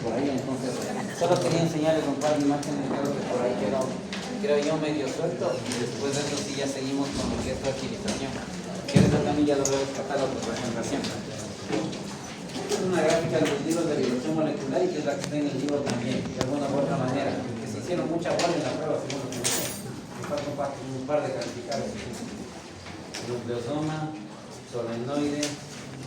por ahí. Entonces, solo quería enseñarles un par de imágenes, creo que por ahí quedó, creo yo, medio suelto, y después de eso sí ya seguimos con lo que es fertilización. Que eso también ya lo veo en el catálogo de presentación. Esta es una gráfica de los libros de biología molecular y que es la que está en el libro también, de alguna u otra manera, que se hicieron mucha bola en la prueba, según lo que me sé. Me falta un par de calificados. Nucleosoma, solenoide,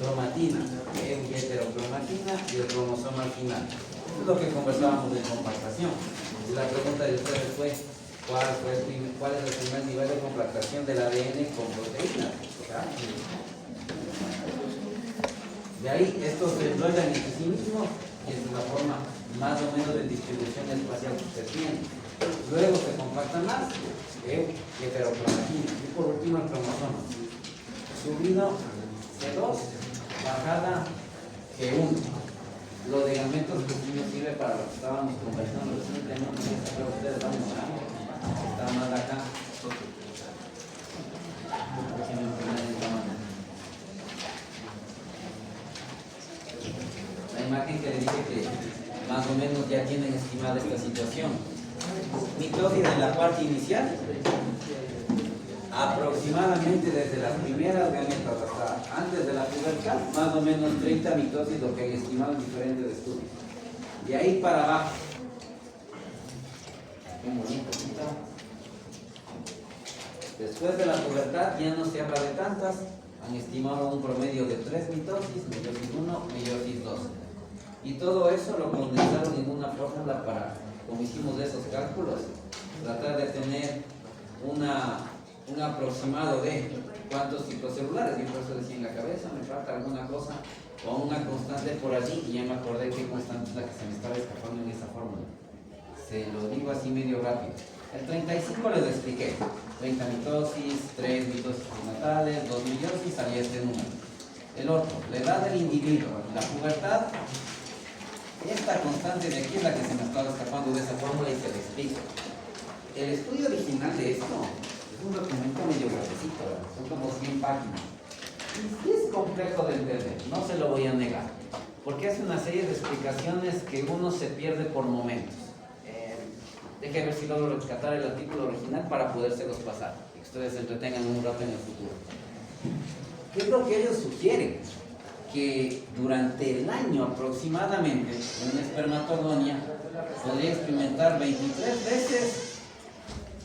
cromatina, que es heterocromatina y el cromosoma al final. Eso es lo que conversábamos de compactación. Y la pregunta de ustedes fue, ¿cuál es el primer nivel de compactación del ADN con proteínas? De ahí, estos se enrollan entre sí mismos, y es la forma más o menos de distribución espacial que se tiene. Luego se compacta más, que heterocromatina. Y por último el cromosoma. Subido C2, bajada G1. Los ligamentos que sí nos sirve para lo que estábamos conversando recientemente, pero ustedes van a morar. Está más acá. La imagen que les dije que más o menos ya tienen estimada esta situación. Mitosis en la parte inicial, aproximadamente desde las primeras gametas hasta antes de la pubertad, más o menos 30 mitosis, lo que hay estimado en diferentes estudios. De ahí para abajo, después de la pubertad ya no se habla de tantas, han estimado un promedio de 3 mitosis, meiosis 1, meiosis 2. Y todo eso lo condensaron en una fórmula para, como hicimos esos cálculos, tratar de tener un aproximado de cuántos ciclos celulares. Y por eso decía en la cabeza, me falta alguna cosa o una constante por allí, y ya me acordé qué constante es la que se me estaba escapando en esa fórmula. Se lo digo así medio rápido. El 35 les expliqué, 30 mitosis, 3 mitosis prenatales, 2 meiosis, salía este número. El otro, la edad del individuo, la pubertad. Esta constante de aquí es la que se me estaba escapando de esa fórmula y se le explico. El estudio original de esto es un documento medio grandecito, son como 100 páginas. Y es complejo de entender, no se lo voy a negar, porque hace una serie de explicaciones que uno se pierde por momentos. Deje ver si logro rescatar el artículo original para podérselos pasar y que ustedes se entretengan un rato en el futuro. ¿Qué es lo que ellos sugieren? Que durante el año aproximadamente una espermatogonia podría experimentar 23 veces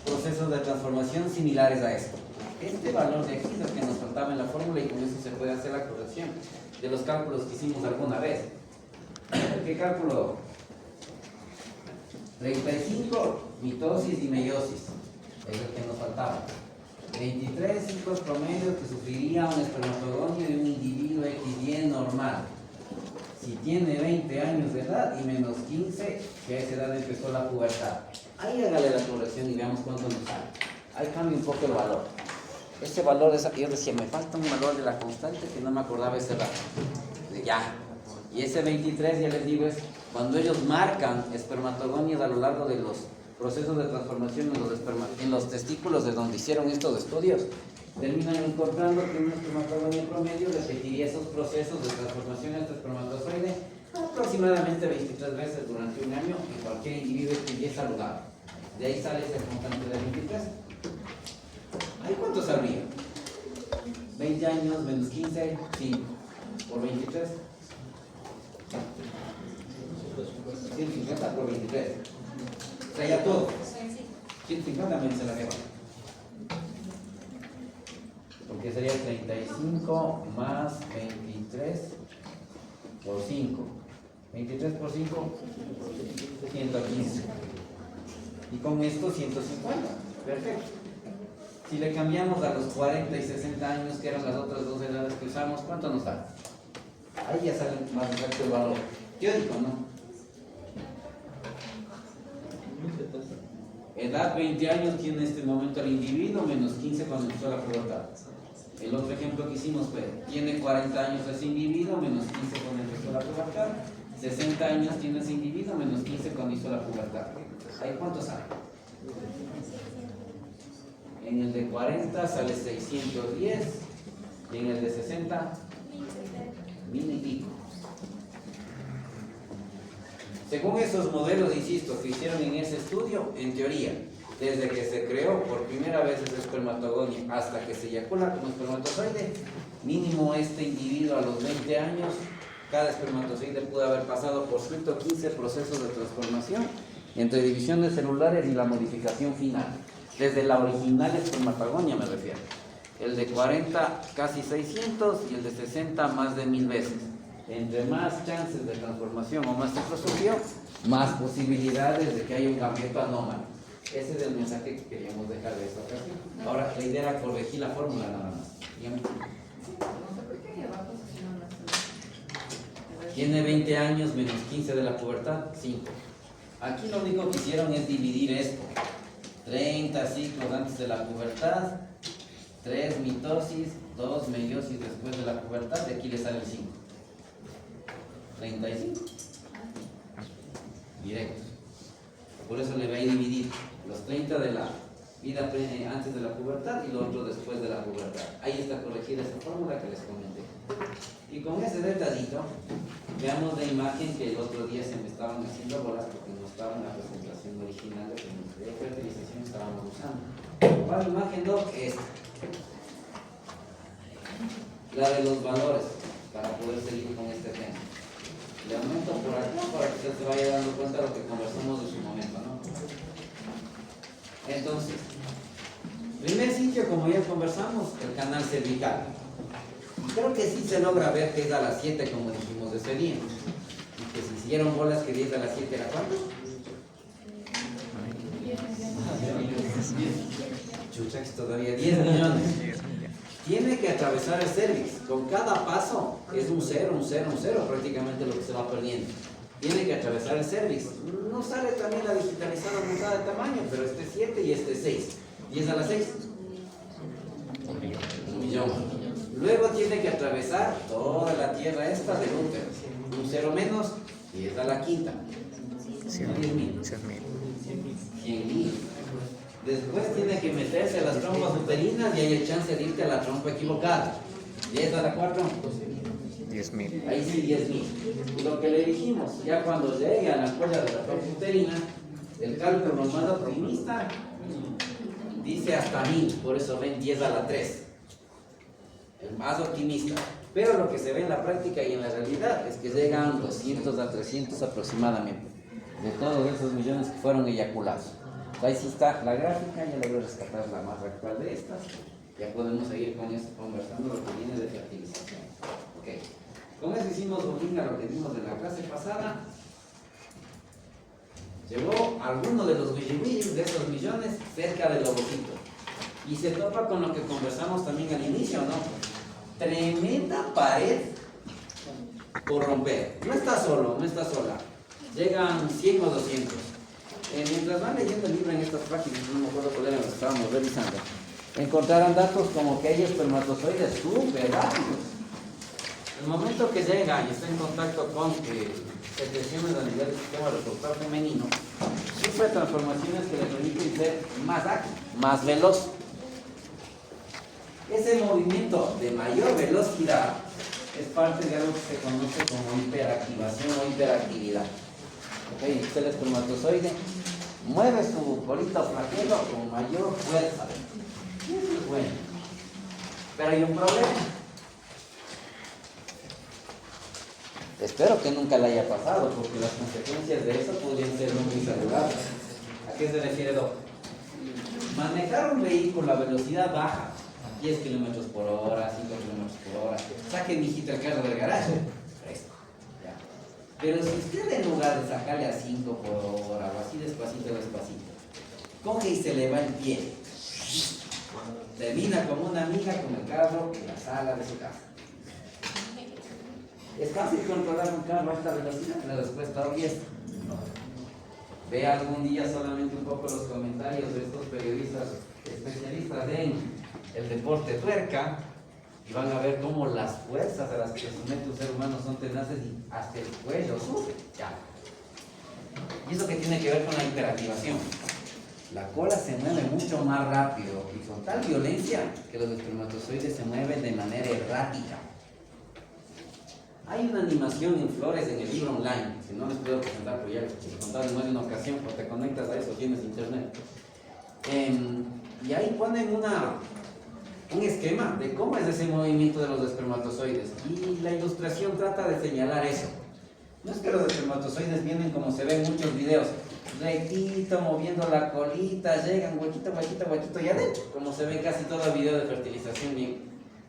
procesos de transformación similares a esto. Este valor de aquí es el que nos faltaba en la fórmula, y con eso se puede hacer la corrección de los cálculos que hicimos alguna vez. ¿Qué cálculo? 35 mitosis y meiosis es el que nos faltaba. 23 ciclos promedio que sufriría un espermatogonio de un individuo XY normal si tiene 20 años de edad y menos 15 que a esa edad empezó la pubertad. Ahí hágale la corrección y veamos cuánto nos sale. Ahí cambia un poco el valor. Ese valor, yo decía, me falta un valor de la constante que no me acordaba ese rato. Ya. Y ese 23, ya les digo, es cuando ellos marcan espermatogonias a lo largo de los procesos de transformación en los testículos de donde hicieron estos estudios, terminan encontrando que un espermatogonio promedio repetiría esos procesos de transformación entre espermatozoide aproximadamente 23 veces durante un año en cualquier individuo que es saludable. De ahí sale ese constante de 23. ¿Ahí cuánto sabría? 20 años menos 15, 5 por 23. 150 por 23. O sea, ya todo. 150 menos se la lleva. Porque sería 35 más 23 por 5. 23 por 5, 115. Y con esto 150. Perfecto. Si le cambiamos a los 40 y 60 años, que eran las otras dos edades que usamos, ¿cuánto nos da? Ahí ya sale más exacto el valor. Teórico, ¿no? Edad 20 años tiene en este momento el individuo, menos 15 cuando empezó la pubertad. El otro ejemplo que hicimos fue, tiene 40 años ese individuo, menos 15 cuando empezó la pubertad. 60 años tiene ese individuo, menos 15 cuando hizo la pubertad. ¿Ahí cuánto sale? En el de 40 sale 610 y en el de 60, 1000 y pico. Según esos modelos, insisto, que hicieron en ese estudio, en teoría, desde que se creó por primera vez ese espermatogonio hasta que se eyacula como espermatozoide, mínimo este individuo a los 20 años, cada espermatozoide pudo haber pasado por 115 procesos de transformación entre divisiones celulares y la modificación final. Desde la original espermatogonia me refiero. El de 40 casi 600 y el de 60 más de 1000 veces. Entre más chances de transformación o más ciclos surgió, más posibilidades de que haya un gamete anómalo. Ese es el mensaje que queríamos dejar de esta ocasión. Ahora, la idea era corregir la fórmula nada más. Dígame. Tiene 20 años menos 15 de la pubertad, 5. Aquí lo único que hicieron es dividir esto. 30 ciclos antes de la pubertad, 3 mitosis, 2 meiosis después de la pubertad, de aquí le sale el 5. 35. Directo. Por eso le voy a dividir los 30 de la vida antes de la pubertad y lo otro después de la pubertad. Ahí está corregida esa fórmula que les comenté. Y con ese detallito, veamos la imagen que el otro día se me estaban haciendo bolas porque no estaba en la presentación original de fertilización que estábamos usando. ¿Cuál imagen, Doc? Esta. La de los valores, para poder seguir con este tema. Le aumento por acá para que usted se vaya dando cuenta de lo que conversamos en su momento, ¿no? Entonces, primer sitio, como ya conversamos, el canal cervical. Creo que sí se logra ver que es a las 7, como dijimos ese día. Y que si hicieron bolas que 10 a las 7 era ¿cuánto? Chucha, que todavía 10 millones. Tiene que atravesar el cervix. Con cada paso es un 0, un 0, un 0, prácticamente lo que se va perdiendo. Tiene que atravesar el cervix. No sale también la digitalizada aumentada de tamaño, pero este 7 y este 6. 10 a las 6. 1 millón. Luego tiene que atravesar toda la tierra esta del útero. Un 0 menos, 10 a la quinta. 100.000. 100.000. Después tiene que meterse a las trompas uterinas y hay chance de irte a la trompa equivocada. 10 a la 4. 10.000. Ahí sí, 10.000. Y lo que le dijimos, ya cuando llegue a la cuella de la trompa uterina, el cálculo más optimista dice hasta 1000, por eso ven 10 a la 3. El más optimista. Pero lo que se ve en la práctica y en la realidad es que llegan 200 a 300 aproximadamente de todos esos millones que fueron eyaculados. Ahí sí está la gráfica, ya le voy a rescatar la más actual de estas. Ya podemos seguir con eso, conversando lo que viene de fertilización. Okay. Con eso hicimos bolín a lo que vimos de la clase pasada. Llegó alguno de los guilliwillis de esos millones cerca del ovocito. Y se topa con lo que conversamos también al inicio, ¿no? Tremenda pared por romper. No está solo, no está sola. Llegan 100 o 200. Mientras van leyendo el libro en estas páginas, no me acuerdo cuál era lo que estábamos revisando, encontrarán datos como que hay espermatozoides súper rápidos. El momento que llega y está en contacto con secreciones a nivel del sistema reproductor femenino, sufre transformaciones que le permiten ser más ágil, más veloz. Ese movimiento de mayor velocidad es parte de algo que se conoce como hiperactivación o hiperactividad. Okay, el espermatozoide mueve su colita o flagelo con mayor fuerza. Eso es bueno. Pero hay un problema. Espero que nunca le haya pasado, porque las consecuencias de eso podrían ser muy saludables. ¿A qué se refiere, Doc? Manejar un vehículo a velocidad baja, 10 kilómetros por hora, 5 kilómetros por hora. Saque, mijito, el carro del garaje. Fresco. ¿Ya? Pero si usted en lugar de sacarle a 5 por hora o así despacito, coge y se le va el pie. Termina como una amiga con el carro en la sala de su casa. ¿Es fácil controlar un carro a esta velocidad? La respuesta obvia es no. Ve algún día solamente un poco los comentarios de estos periodistas especialistas en el deporte tuerca y van a ver cómo las fuerzas a las que se somete un ser humano son tenaces y hasta el cuello sube. Ya. Y eso que tiene que ver con la hiperactivación. La cola se mueve mucho más rápido y con tal violencia que los espermatozoides se mueven de manera errática. Hay una animación en flores en el libro online, que no les puedo presentar, pero ya les he contado en más de una ocasión, porque te conectas a eso, tienes internet. Y ahí ponen un esquema de cómo es ese movimiento de los espermatozoides. Y la ilustración trata de señalar eso. No es que los espermatozoides vienen como se ven en muchos videos, rectito, moviendo la colita, llegan huequito, huequito, huequito y adentro, como se ve casi todo video de fertilización bien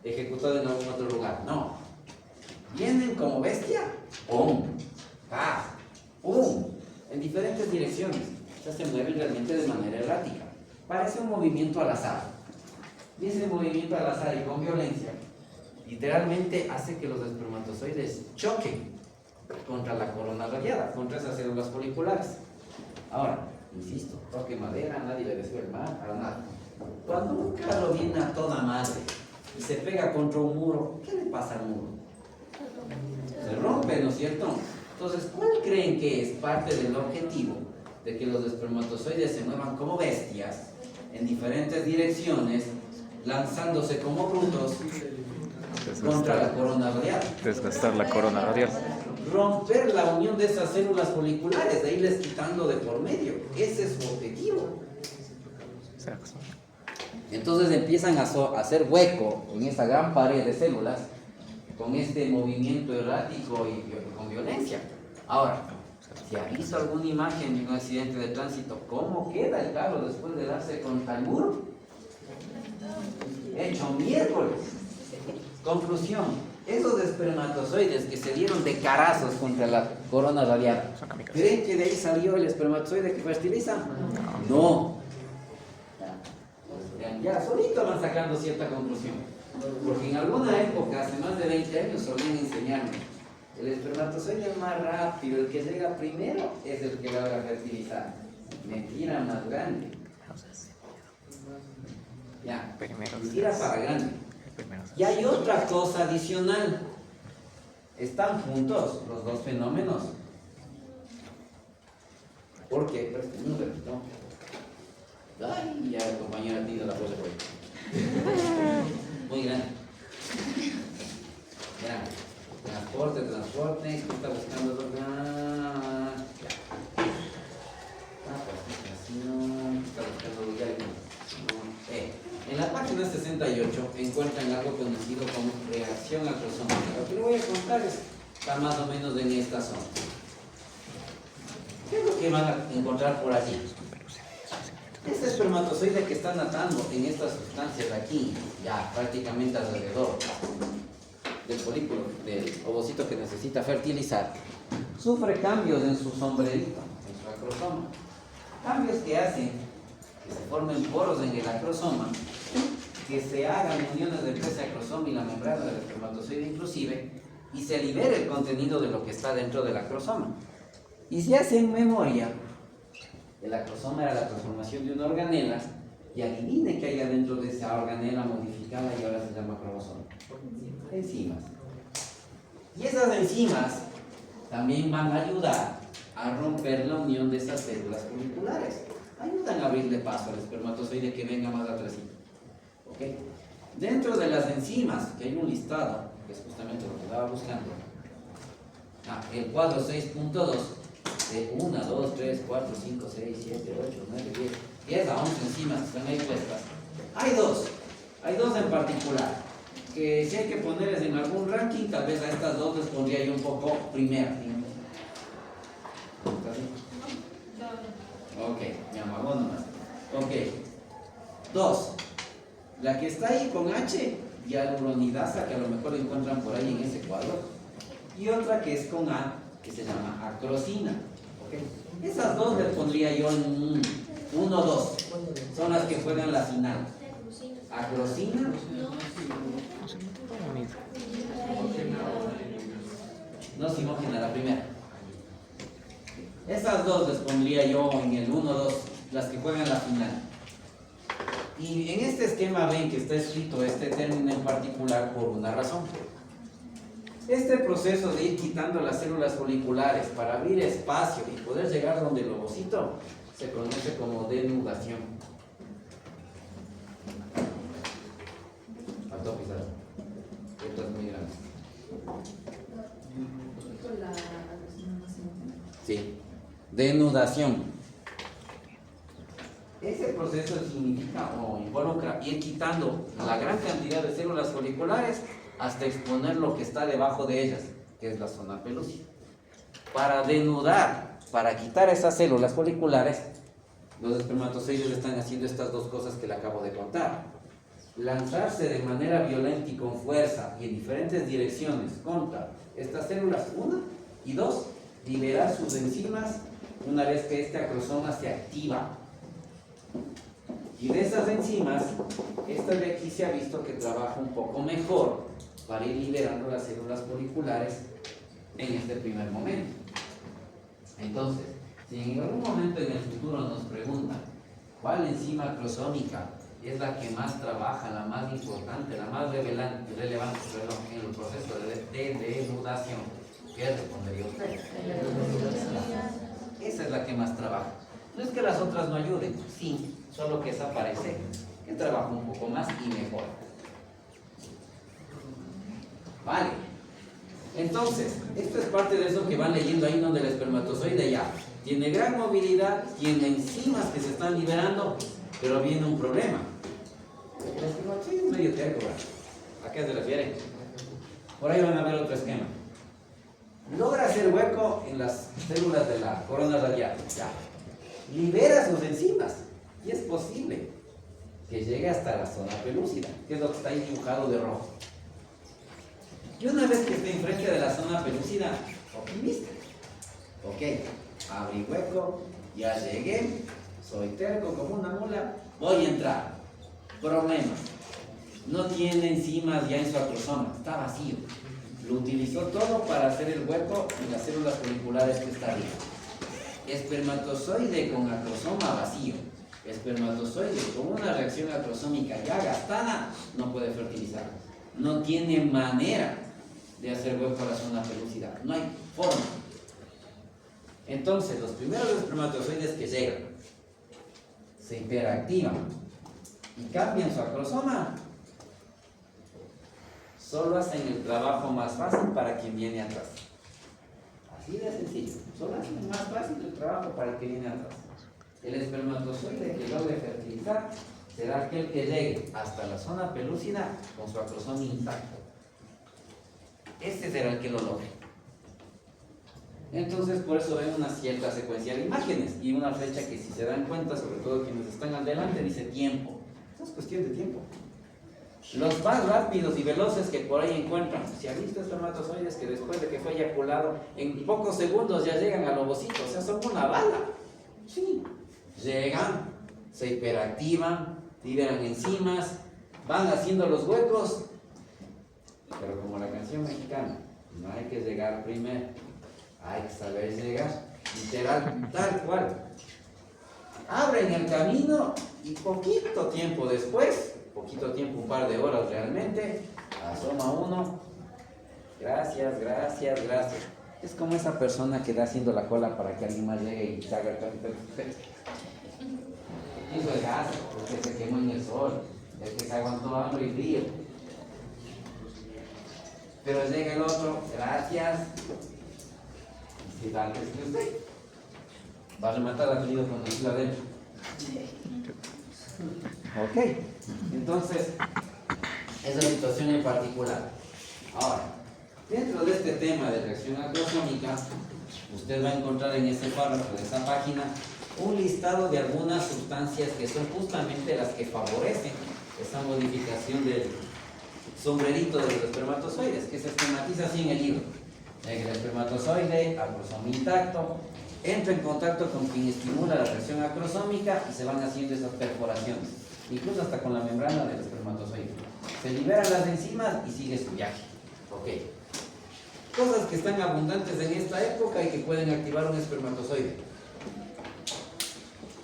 ejecutado en algún otro lugar. No. Vienen como bestia, ¡pum! ¡paf! ¡pum! En diferentes direcciones. O sea, se mueven realmente de manera errática. Parece un movimiento al azar. Y ese movimiento al azar y con violencia literalmente hace que los espermatozoides choquen contra la corona radiada, contra esas células foliculares. Ahora, insisto, toque madera, nadie le desea el mal, para nada. Cuando un carro viene a toda madre y se pega contra un muro, ¿qué le pasa al muro? Se rompe, ¿no es cierto? Entonces, ¿cuál creen que es parte del objetivo de que los espermatozoides se muevan como bestias en diferentes direcciones, lanzándose como brutos contra la corona radial? Desgastar la corona radial. Romper la unión de esas células foliculares, de irles quitando de por medio. Ese es su objetivo. Exacto. Entonces empiezan a hacer hueco en esa gran pared de células con este movimiento errático y con violencia. Ahora, si ha visto alguna imagen de un accidente de tránsito, ¿cómo queda el carro después de darse contra el muro? Hecho miércoles. Conclusión, esos espermatozoides que se dieron de carazos contra la corona radial, ¿creen que de ahí salió el espermatozoide que fertiliza? No. Ya solito van sacando cierta conclusión. Porque en alguna época, hace más de 20 años, solían enseñarme: el espermatozoide más rápido, el que llega primero, es el que va a fertilizar. Mentira más grande. Ya, mentira para grande. Y hay otra cosa adicional. Están juntos los dos fenómenos. ¿Por qué? Pero no repito. Ay, ya el compañero ha tenido la cosa por ahí. Muy grande. Ya. Transporte. ¿Qué está buscando? Participación. ¿Qué está buscando? Ya. En la página 68 encuentran algo conocido como reacción acrosómica. Lo que les voy a contar está más o menos en esta zona. ¿Qué es lo que van a encontrar por allí? Este espermatozoide que está natando en estas sustancias de aquí, ya prácticamente alrededor del folículo, del ovocito que necesita fertilizar, sufre cambios en su sombrerito, en su acrosoma. Cambios que hacen que se formen poros en el acrosoma, que se hagan uniones entre ese acrosoma y la membrana del espermatozoide inclusive, y se libere el contenido de lo que está dentro del acrosoma. Y si hacen memoria, el acrosoma era la transformación de una organela, y adivine qué hay adentro de esa organela modificada y ahora se llama cromosoma. Enzimas. Y esas enzimas también van a ayudar a romper la unión de esas células foliculares. Ayudan a abrirle paso al espermatozoide que venga más atrásito. ¿Okay? Dentro de las enzimas, que hay un listado, que es justamente lo que estaba buscando, el cuadro 6.2, de 1, 2, 3, 4, 5, 6, 7, 8, 9, 10 a 11 enzimas que están ahí puestas. Hay dos en particular, que si hay que ponerles en algún ranking, tal vez a estas dos les pondría yo un poco primera. ¿Está así? Ok, me amagó nomás. Ok. 2. La que está ahí con H, hialuronidasa, que a lo mejor la encuentran por ahí en ese cuadro. Y otra que es con A, que se llama acrosina. ¿Okay? Esas dos les pondría yo en 1, 2. Son las que juegan la final. Acrosina. No simógena, la primera. Esas dos les pondría yo en el 1, 2, las que juegan la final. Y en este esquema ven que está escrito este término en particular por una razón. Este proceso de ir quitando las células foliculares para abrir espacio y poder llegar donde el ovocito se conoce como denudación. Faltó pisar. Esto es muy grande. Sí. Denudación. Ese proceso significa o involucra ir quitando la gran cantidad de células foliculares hasta exponer lo que está debajo de ellas, que es la zona pelúcida. Para denudar, para quitar esas células foliculares, los espermatozoides están haciendo estas dos cosas que le acabo de contar. Lanzarse de manera violenta y con fuerza y en diferentes direcciones contra estas células, una, y dos, liberar sus enzimas una vez que este acrosoma se activa. Y de esas enzimas, esta de aquí se ha visto que trabaja un poco mejor para ir liberando las células foliculares en este primer momento. Entonces, si en algún momento en el futuro nos preguntan cuál enzima acrosómica es la que más trabaja, la más importante, la más relevante en el proceso de denudación, ¿qué respondería usted? Esa es la que más trabaja. No es que las otras no ayuden, sí, solo que esa parece que trabaja un poco más y mejor. Vale. Entonces, esto es parte de eso que van leyendo ahí donde el espermatozoide ya tiene gran movilidad, tiene enzimas que se están liberando, pero viene un problema. El espermatozoide es medio terco, ¿verdad? ¿A qué se refiere? Por ahí van a ver otro esquema. Logra hacer hueco en las células de la corona radial. Ya. Libera sus enzimas. Y es posible que llegue hasta la zona pelúcida, que es lo que está ahí dibujado de rojo. Y una vez que esté enfrente de la zona pelúcida, optimista. Ok, abrí hueco, ya llegué, soy terco como una mula, voy a entrar. Problema, no tiene enzimas ya en su acrosoma, está vacío. Lo utilizó todo para hacer el hueco en las células foliculares que está arriba. Espermatozoide con acrosoma vacío. Espermatozoide con una reacción acrosómica ya gastada, no puede fertilizar. No tiene manera de hacer hueco a la zona pelúcida. No hay forma. Entonces, los primeros espermatozoides que llegan se hiperactivan y cambian su acrosoma. Solo hacen el trabajo más fácil para quien viene atrás. Así de sencillo. Solo hacen más fácil el trabajo para el que viene atrás. El espermatozoide que logre fertilizar será aquel que llegue hasta la zona pelúcida con su acrosoma intacto. Este será el que lo logre. Entonces, por eso ven una cierta secuencia de imágenes y una flecha que, si se dan cuenta, sobre todo quienes están adelante, dice tiempo. Eso es cuestión de tiempo. Los más rápidos y veloces que por ahí encuentran, si han visto espermatozoides que después de que fue eyaculado, en pocos segundos ya llegan al ovocito, o sea, son una bala. Sí. Llegan, se hiperactivan, liberan enzimas, van haciendo los huecos, pero como la canción mexicana, no hay que llegar primero, hay que saber llegar, literal, tal cual. Abren el camino y poquito tiempo después, poquito tiempo, un par de horas realmente, asoma uno, gracias, gracias, gracias. Es como esa persona que da haciendo la cola para que alguien más llegue y se haga el café. Hizo el gas porque se quemó en el sol, el que se aguantó hambre y frío. Pero llega el otro, gracias. Y si da antes que usted, va a rematar el apellido cuando siga adentro. Ok, entonces, esa es la situación en particular. Ahora, dentro de este tema de reacción acrosómica, usted va a encontrar en ese párrafo de esa página un listado de algunas sustancias que son justamente las que favorecen esa modificación del sombrerito de los espermatozoides, que se esquematiza así en el libro. El espermatozoide, acrosoma intacto, entra en contacto con quien estimula la reacción acrosómica y se van haciendo esas perforaciones, incluso hasta con la membrana del espermatozoide. Se liberan las enzimas y sigue su viaje. Ok. Cosas que están abundantes en esta época y que pueden activar un espermatozoide.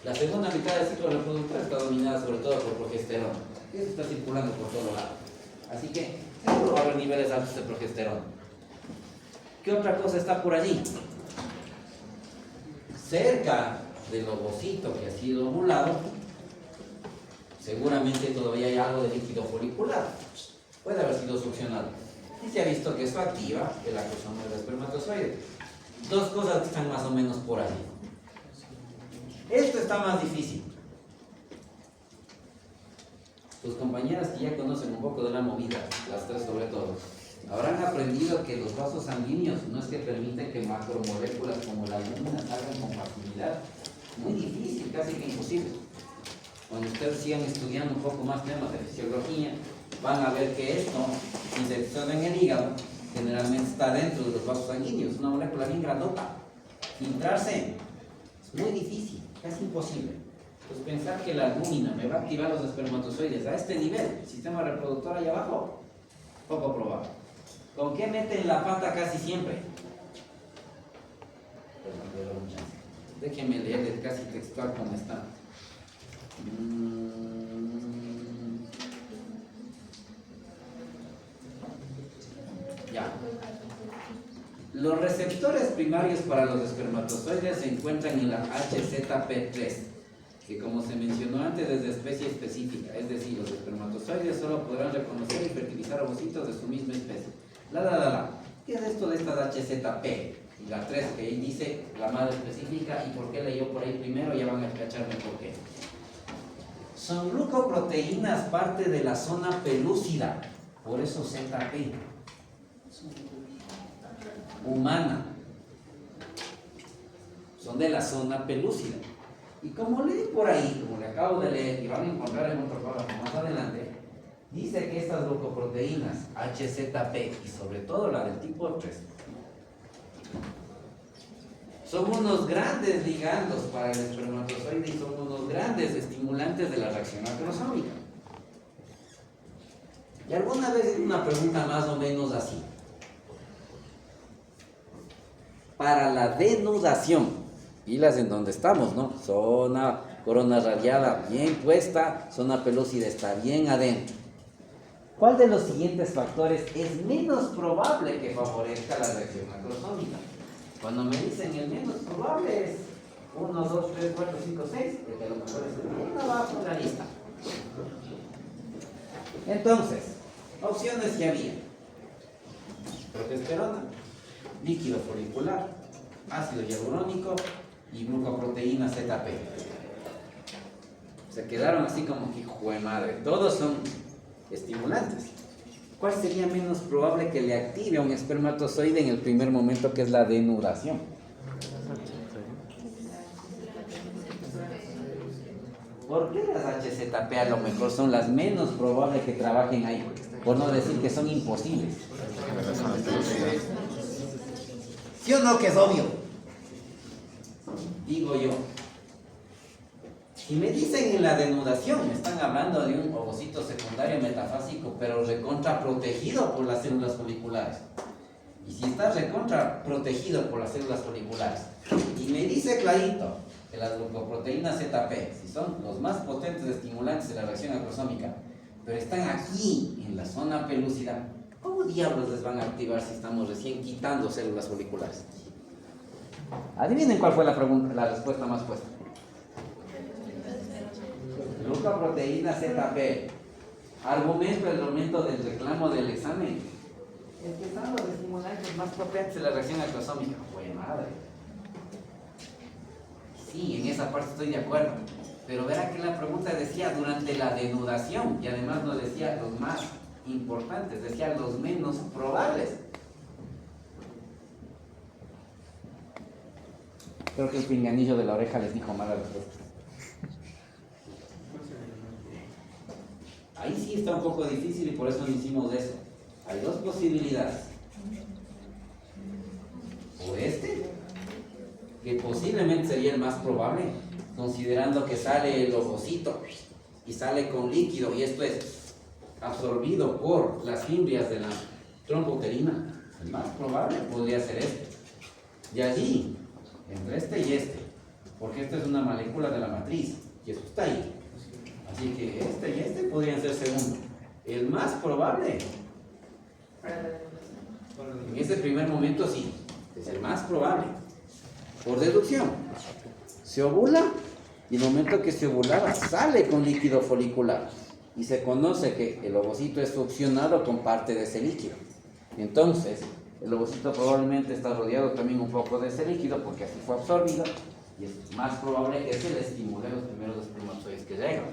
La segunda mitad del ciclo reproductor está dominada sobre todo por progesterona. Y eso está circulando por todo lado. Así que seguro va a haber niveles altos de progesterona. ¿Qué otra cosa está por allí? Cerca del ovocito que ha sido ovulado, seguramente todavía hay algo de líquido folicular. Puede haber sido succionado. Y se ha visto que eso activa el acrosoma del espermatozoide. Dos cosas que están más o menos por ahí. Esto está más difícil. Tus compañeras que ya conocen un poco de la movida, las tres sobre todo, habrán aprendido que los vasos sanguíneos no es que permiten que macromoléculas como la albúmina salgan con facilidad. Muy difícil, casi que imposible. Cuando ustedes sigan estudiando un poco más temas de fisiología, van a ver que esto, si se extrae en el hígado, generalmente está dentro de los vasos sanguíneos, una molécula bien grandota. Filtrarse es muy difícil, casi imposible. Pues pensar que la albúmina me va a activar los espermatozoides a este nivel, el sistema reproductor allá abajo, poco probable. ¿Con qué meten la pata casi siempre? Déjenme leer casi textual como está. Ya. Los receptores primarios para los espermatozoides se encuentran en la HZP3, que como se mencionó antes es de especie específica, es decir, los espermatozoides solo podrán reconocer y fertilizar ovocitos de su misma especie. ¿Qué es esto de estas HZP? Y la 3, que ahí dice la madre específica, y por qué leyó por ahí primero, ya van a cacharme por qué. Son glucoproteínas parte de la zona pelúcida, por eso ZP. Humana. Son de la zona pelúcida. Y como leí por ahí, como le acabo de leer, y van a encontrar en otro párrafo más adelante, dice que estas glucoproteínas, HZP, y sobre todo la del tipo 3, son unos grandes ligandos para el espermatozoide y son unos grandes estimulantes de la reacción acrosómica. Y alguna vez hice una pregunta más o menos así. Para la denudación, pilas en donde estamos, ¿no? Zona corona radiada bien puesta, zona pelúcida está bien adentro. ¿Cuál de los siguientes factores es menos probable que favorezca la reacción acrosómica? Cuando me dicen el menos probable es 1, 2, 3, 4, 5, 6, que a lo mejor es bien abajo en la lista. Entonces, opciones que había: progesterona, líquido folicular, ácido hialurónico y glucoproteína ZP. Se quedaron así como que, ¡jue madre! Todos son estimulantes. ¿Cuál sería menos probable que le active a un espermatozoide en el primer momento, que es la denudación? ¿Por qué las HZP a lo mejor son las menos probables que trabajen ahí? Por no decir que son imposibles. ¿Sí o no que es obvio? Digo yo. Si me dicen en la denudación, me están hablando de un ovocito secundario metafásico, pero recontra protegido por las células foliculares. Y si está recontra protegido por las células foliculares, y me dice clarito que las glucoproteínas ZP, si son los más potentes estimulantes de la reacción acrosómica, pero están aquí, en la zona pelúcida, ¿cómo diablos les van a activar si estamos recién quitando células foliculares? Adivinen cuál fue la respuesta más puesta. Glucoproteína ZP. Argumento el momento del reclamo del examen. Es que están los estimulantes más potentes de la reacción acrosómica. ¡Jue madre! Sí, en esa parte estoy de acuerdo. Pero verá que la pregunta decía durante la denudación, y además no decía los más importantes, decía los menos probables. Creo que el pinganillo de la oreja les dijo mala respuesta. Ahí sí está un poco difícil y por eso no hicimos eso. Hay dos posibilidades. O este, que posiblemente sería el más probable, considerando que sale el ovocito y sale con líquido, y esto es absorbido por las fimbrias de la trompa uterina. El más probable podría ser este. Y allí, entre este y este, porque esta es una molécula de la matriz, y eso está ahí. Así que este y este podrían ser segundo. El más probable, en ese primer momento sí, es el más probable. Por deducción, se ovula y el momento que se ovulaba sale con líquido folicular. Y y se conoce que el ovocito es succionado con parte de ese líquido. Entonces, El ovocito probablemente está rodeado también un poco de ese líquido porque así fue absorbido y es más probable que se le estimule los primeros espermatozoides que llegan.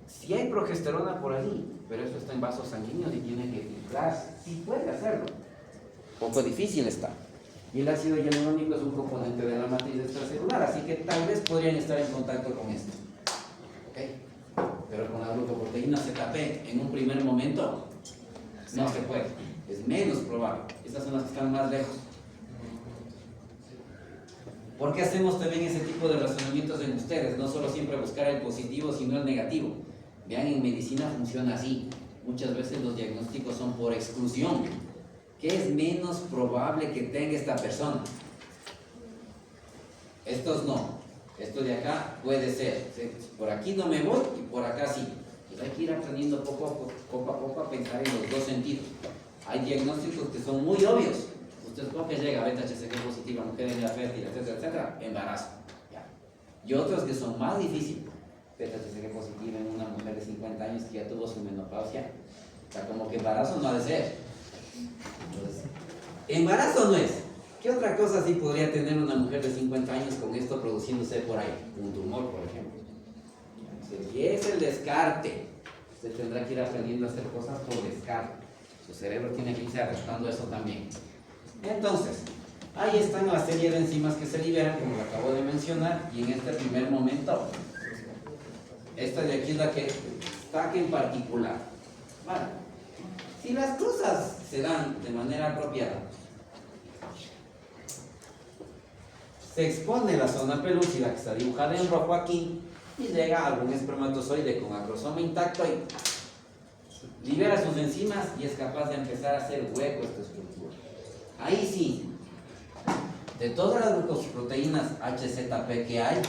Si hay progesterona por ahí, pero eso está en vasos sanguíneos y tiene que filtrarse, sí puede hacerlo. Poco difícil está. Y el ácido hialurónico es un componente de la matriz extracelular, así que tal vez podrían estar en contacto con esto. ¿Okay? Pero con la glucoproteína ZP en un primer momento no se puede, es menos probable. Estas son las que están más lejos. ¿Por qué hacemos también ese tipo de razonamientos en ustedes? No solo siempre buscar el positivo, sino el negativo. Vean, en medicina funciona así. Muchas veces los diagnósticos son por exclusión. ¿Qué es menos probable que tenga esta persona? Estos no. Esto de acá puede ser. Por aquí no me voy y por acá sí. Pues hay que ir aprendiendo poco a poco a pensar en los dos sentidos. Hay diagnósticos que son muy obvios. Usted ¿cómo que llega? Beta-HCG positiva, mujer en edad fértil, etcétera, etcétera, embarazo. ¿Ya? Y otros que son más difíciles. Beta-HCG positiva en una mujer de 50 años que ya tuvo su menopausia. O sea, como que embarazo no ha de ser. Entonces, embarazo no es. ¿Qué otra cosa sí podría tener una mujer de 50 años con esto produciéndose por ahí? Un tumor, por ejemplo. Entonces, y es el descarte. Usted tendrá que ir aprendiendo a hacer cosas por descarte. Su cerebro tiene que irse adaptando a eso también. Entonces, ahí están la serie de enzimas que se liberan, como lo acabo de mencionar, y en este primer momento, esta de aquí es la que destaca en particular. Vale. Si las cosas se dan de manera apropiada, se expone la zona pelúcida que está dibujada en rojo aquí y llega algún espermatozoide con acrosoma intacto y libera sus enzimas y es capaz de empezar a hacer hueco esta estructura. Ahí sí, de todas las glucoproteínas HZP que hay,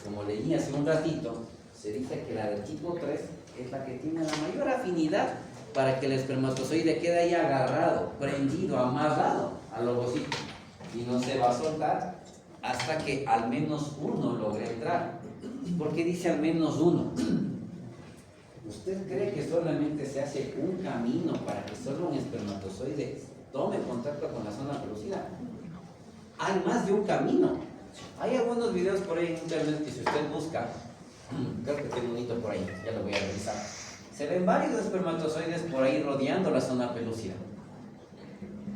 como leí hace un ratito, se dice que la del tipo 3 es la que tiene la mayor afinidad para que el espermatozoide quede ahí agarrado, prendido, amarrado al ovocito y no se va a soltar hasta que al menos uno logre entrar. ¿Por qué dice al menos uno? ¿Usted cree que solamente se hace un camino para que solo un espermatozoide tome contacto con la zona pelúcida? Hay más de un camino. Hay algunos videos por ahí en internet que si usted busca, creo que tengo un hito por ahí, ya lo voy a revisar. Se ven varios espermatozoides por ahí rodeando la zona pelúcida.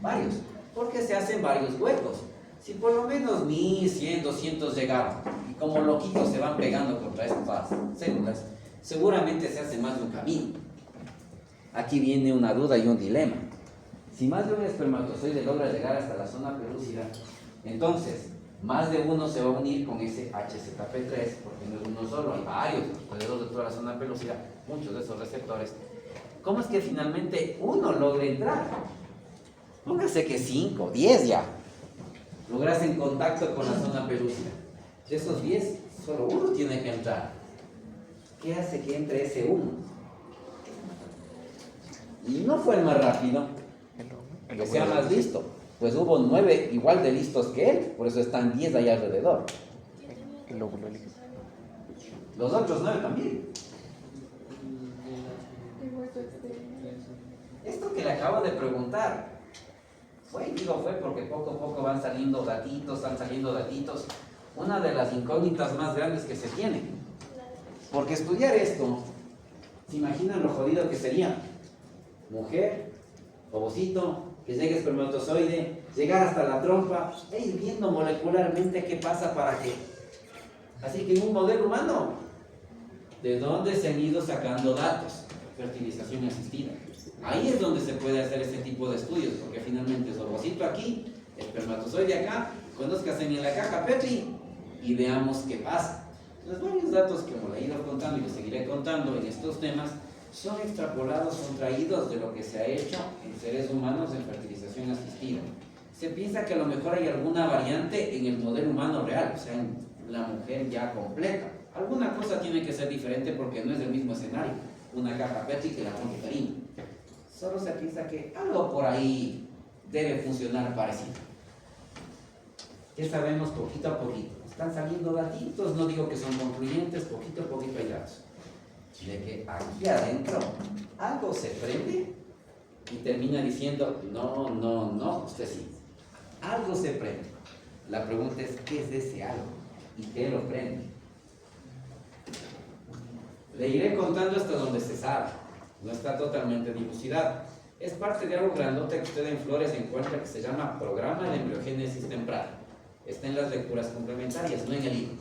Varios, porque se hacen varios huecos. Si por lo menos 1100, 200 llegaron y como loquitos se van pegando contra estas células, seguramente se hace más de un camino. Aquí viene una duda y un dilema. Si más de un espermatozoide logra llegar hasta la zona pelúcida, entonces más de uno se va a unir con ese HZP3, porque no es uno solo, hay varios alrededor de toda la zona pelúcida, muchos de esos receptores. ¿Cómo es que finalmente uno logre entrar? Póngase que 5, 10 ya lograsen contacto con la zona pelúcida. De esos 10, solo uno tiene que entrar. ¿Qué hace que entre ese uno? Y no fue el más rápido, que sea más listo, pues hubo 9 igual de listos que él, por eso están 10 ahí alrededor. El lóbulo líquido. Los otros 9 también. Esto que le acabo de preguntar, fue porque poco a poco van saliendo datitos, una de las incógnitas más grandes que se tienen. Porque estudiar esto, ¿se imaginan lo jodido que sería? Mujer, ovocito, que llegue espermatozoide, llegar hasta la trompa, e ir viendo molecularmente qué pasa para qué. Así que en un modelo humano, ¿de dónde se han ido sacando datos? Fertilización asistida. Ahí es donde se puede hacer ese tipo de estudios, porque finalmente es ovocito aquí, espermatozoide acá, conózcase en la caja Petri y veamos qué pasa. Los varios datos que como le he ido contando y les seguiré contando en estos temas son extrapolados, son traídos de lo que se ha hecho en seres humanos en fertilización asistida. Se piensa que a lo mejor hay alguna variante en el modelo humano real, o sea, en la mujer ya completa. Alguna cosa tiene que ser diferente porque no es el mismo escenario, una caja Petri que la bronquiferina. Solo se piensa que algo por ahí debe funcionar parecido. ¿Qué sabemos poquito a poquito? Están saliendo datitos, no digo que son concluyentes, poquito a poquito hay datos. De que aquí adentro algo se prende y termina diciendo, no, no, no, usted sí. Algo se prende. La pregunta es, ¿qué es ese algo? ¿Y qué lo prende? Le iré contando hasta donde se sabe. No está totalmente dilucidado. Es parte de algo grandote que usted en Flores encuentra que se llama Programa de Embriogénesis Temprana. Está en las lecturas complementarias, no en el libro.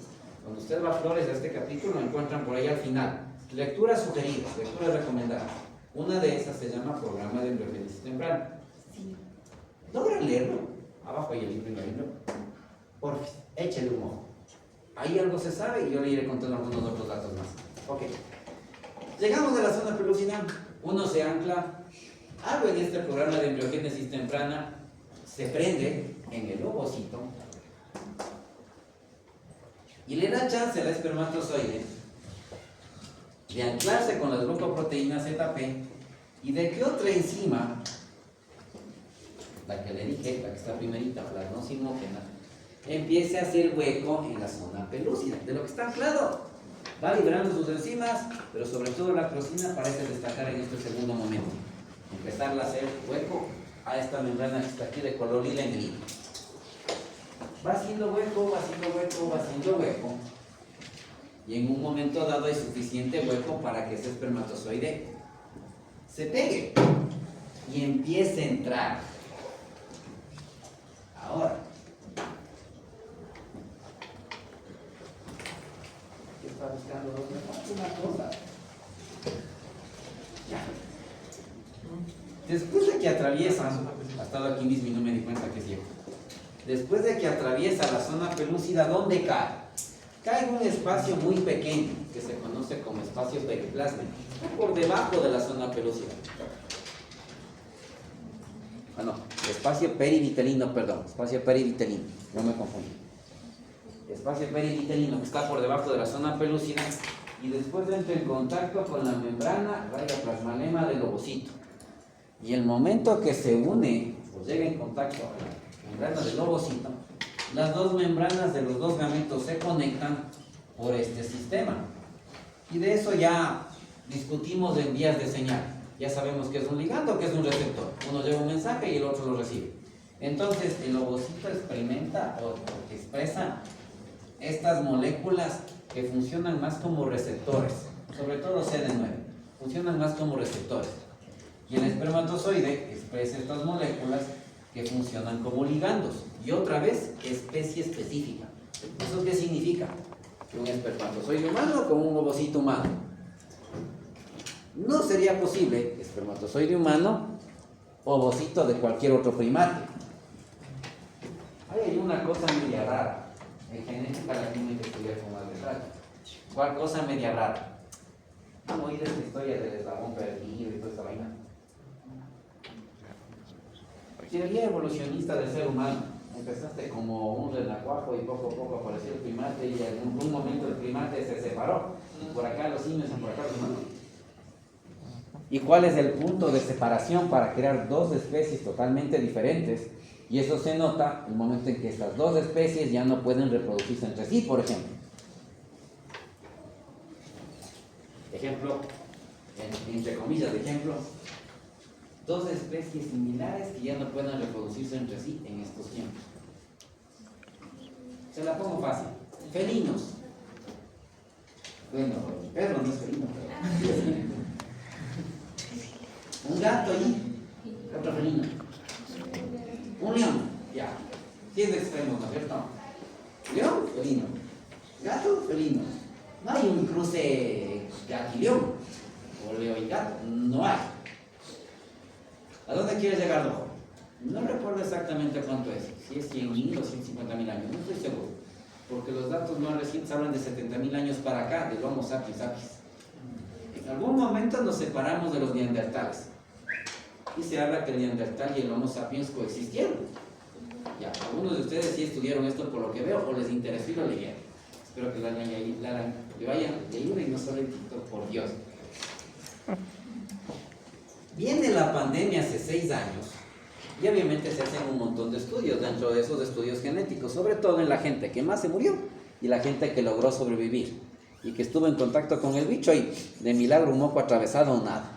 Cuando usted va a Flores de este capítulo, lo encuentran por ahí al final. Lecturas sugeridas, lecturas recomendadas. Una de esas se llama Programa de Embriogénesis Temprana. Sí. ¿Logran leerlo? Abajo hay el libro y el libro. Porfis, échale un ojo. Ahí algo se sabe y yo le iré contando algunos otros datos más. Ok. Llegamos a la zona pelúcida. Uno se ancla. Algo en este programa de embriogénesis temprana se prende en el ovocito y le da chance al espermatozoide de anclarse con las glucoproteínas ZP y de que otra enzima, la que le dije, la que está primerita, la no simógena, empiece a hacer hueco en la zona pelúcida, de lo que está anclado. Va liberando sus enzimas, pero sobre todo la lactosina parece destacar en este segundo momento. Empezar a hacer hueco a esta membrana que está aquí de color lila en el hilo. Va haciendo hueco, va haciendo hueco, va haciendo hueco. Y en un momento dado hay suficiente hueco para que ese espermatozoide se pegue y empiece a entrar. Ahora, ¿qué está buscando? Una cosa. Ya. Después de que atraviesa, ha estado aquí mismo y no me di cuenta que es ciego. Después de que atraviesa la zona pelúcida, ¿dónde cae? Cae en un espacio muy pequeño que se conoce como espacio periplásmico, por debajo de la zona pelúcida. Ah, no, espacio perivitelino, perdón, espacio perivitelino, no me confundo. Espacio perivitelino que está por debajo de la zona pelúcida y después entra en contacto con la membrana radioplasmalema del ovocito. Y el momento que se une o llega en contacto a la membrana del ovocito, las dos membranas de los dos gametos se conectan por este sistema. Y de eso ya discutimos en vías de señal. Ya sabemos que es un ligando, que es un receptor. Uno lleva un mensaje y el otro lo recibe. Entonces el ovocito experimenta o expresa estas moléculas que funcionan más como receptores, sobre todo CD9, funcionan más como receptores. Y el espermatozoide expresa estas moléculas que funcionan como ligandos. Y otra vez, especie específica. ¿Eso qué significa? Que un espermatozoide humano con un ovocito humano. No sería posible espermatozoide humano, ovocito de cualquier otro primate. Ahí hay una cosa media rara. En genética la tienen que estudiar con más detalle. ¿Cuál cosa media rara? ¿Han oído esta historia del eslabón perdido y toda esta vaina? Teoría evolucionista del ser humano. Empezaste como un renacuajo y poco a poco apareció el primate y en algún momento el primate se separó. Y por acá los simios y por acá los humanos. ¿Y cuál es el punto de separación para crear dos especies totalmente diferentes? Y eso se nota en el momento en que estas dos especies ya no pueden reproducirse entre sí, por ejemplo. Ejemplo, entre comillas de ejemplo, dos especies similares que ya no pueden reproducirse entre sí en estos tiempos. Se la pongo fácil. Felinos. Bueno, perro no es felino, pero... Un gato ahí, otro felino. Un león, ya. Siendo extremos, ¿no es cierto? León, felino. Gato, felino. No hay un cruce gato y león, o leo y gato, no hay. ¿A dónde quieres llegar, Dojo? No recuerdo exactamente cuánto es, si es 100.000 o 150.000 años, no estoy seguro, porque los datos más recientes hablan de 70.000 años para acá, del Homo sapiens sapiens. En algún momento nos separamos de los neandertales, y se habla que el neandertal y el Homo sapiens coexistieron. Ya, algunos de ustedes sí estudiaron esto por lo que veo, o les interesó y lo leyeron. Espero que lo hayan leído y no solo en TikTok, por Dios. Viene la pandemia hace 6 años y obviamente se hacen un montón de estudios, dentro de esos estudios genéticos, sobre todo en la gente que más se murió y la gente que logró sobrevivir y que estuvo en contacto con el bicho y de milagro un moco atravesado o nada.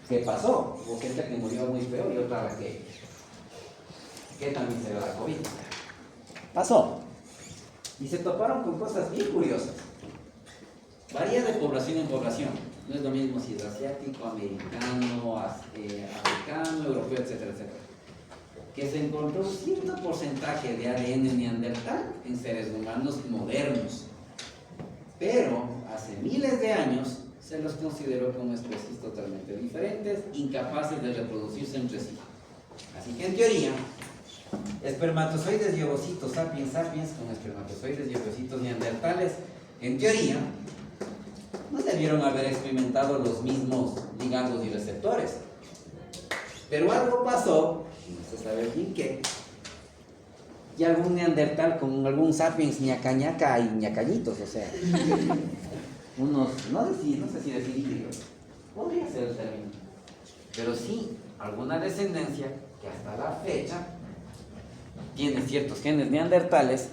¿Qué pasó? Hubo gente que murió muy feo y otra que también se dio la COVID. Pasó. Y se toparon con cosas bien curiosas. Varía de población en población. No es lo mismo si es asiático, americano, africano, europeo, etcétera, etcétera. Que se encontró un cierto porcentaje de ADN neandertal en seres humanos modernos. Pero hace miles de años se los consideró como especies totalmente diferentes, incapaces de reproducirse entre sí. Así que en teoría, espermatozoides y ovocitos sapiens sapiens con espermatozoides y ovocitos neandertales, en teoría, no debieron haber experimentado los mismos ligandos y receptores. Pero algo pasó, no se sabe bien qué, y algún neandertal con algún sapiens ñacañaca y ñacañitos, o sea, unos, no sé si decir híbridos, podría ser el término, pero sí alguna descendencia que hasta la fecha tiene ciertos genes neandertales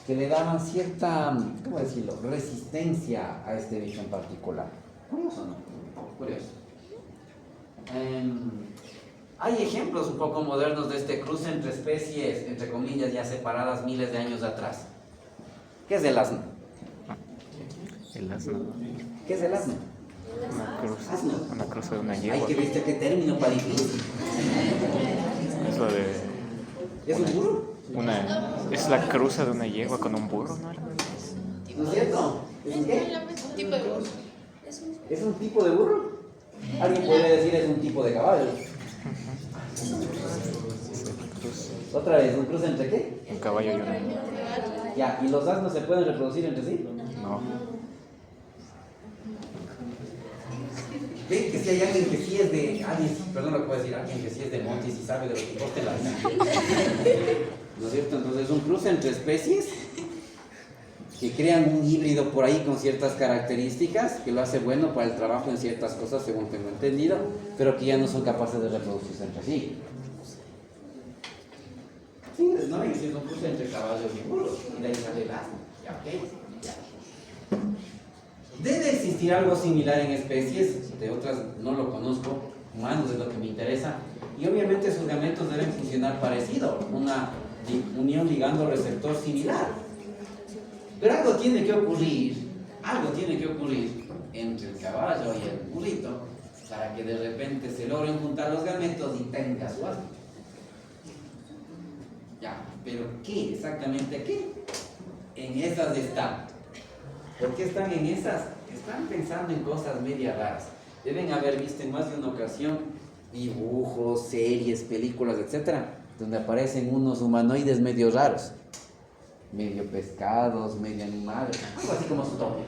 que le daban cierta, ¿cómo decirlo?, resistencia a este bicho en particular. Curioso, ¿no? Curioso. Hay ejemplos un poco modernos de este cruce entre especies, entre comillas, ya separadas miles de años atrás. ¿Qué es el asno? El asno. ¿Qué es el asno? Una cruz de una Ay, yegua. que viste qué término para difícil. Es lo de. ¿Es un burro? Es la cruza de una yegua con un burro, ¿no? ¿No es cierto? ¿Es un qué? Un tipo de burro. ¿Es un tipo de burro? Alguien podría decir es un tipo de caballo. Otra vez, ¿un cruce entre qué? Un caballo y una. Ya, ¿y los asnos se pueden reproducir entre sí? No. Ven que si hay alguien que sí es de... Perdón lo que puedo decir, alguien que sí es de Montes y sabe de lo que coste la vida. ¿No es cierto? Entonces es un cruce entre especies que crean un híbrido por ahí con ciertas características que lo hace bueno para el trabajo en ciertas cosas, según tengo entendido, pero que ya no son capaces de reproducirse entre sí. Sí, no, y si es un cruce entre caballos y burros, y de ahí sale el asno. Ya, ok. Debe existir algo similar en especies, de otras no lo conozco, humanos es lo que me interesa, y obviamente sus gametos deben funcionar parecido, una unión ligando-receptor similar. Pero algo tiene que ocurrir entre el caballo y el burrito para que de repente se logren juntar los gametos y tenga su asno. Ya, pero ¿qué? ¿Exactamente qué? En esas están. ¿Por qué están en esas? Están pensando en cosas media raras. Deben haber visto en más de una ocasión dibujos, series, películas, etcétera, donde aparecen unos humanoides medio raros, medio pescados, medio animales, algo así como su toque.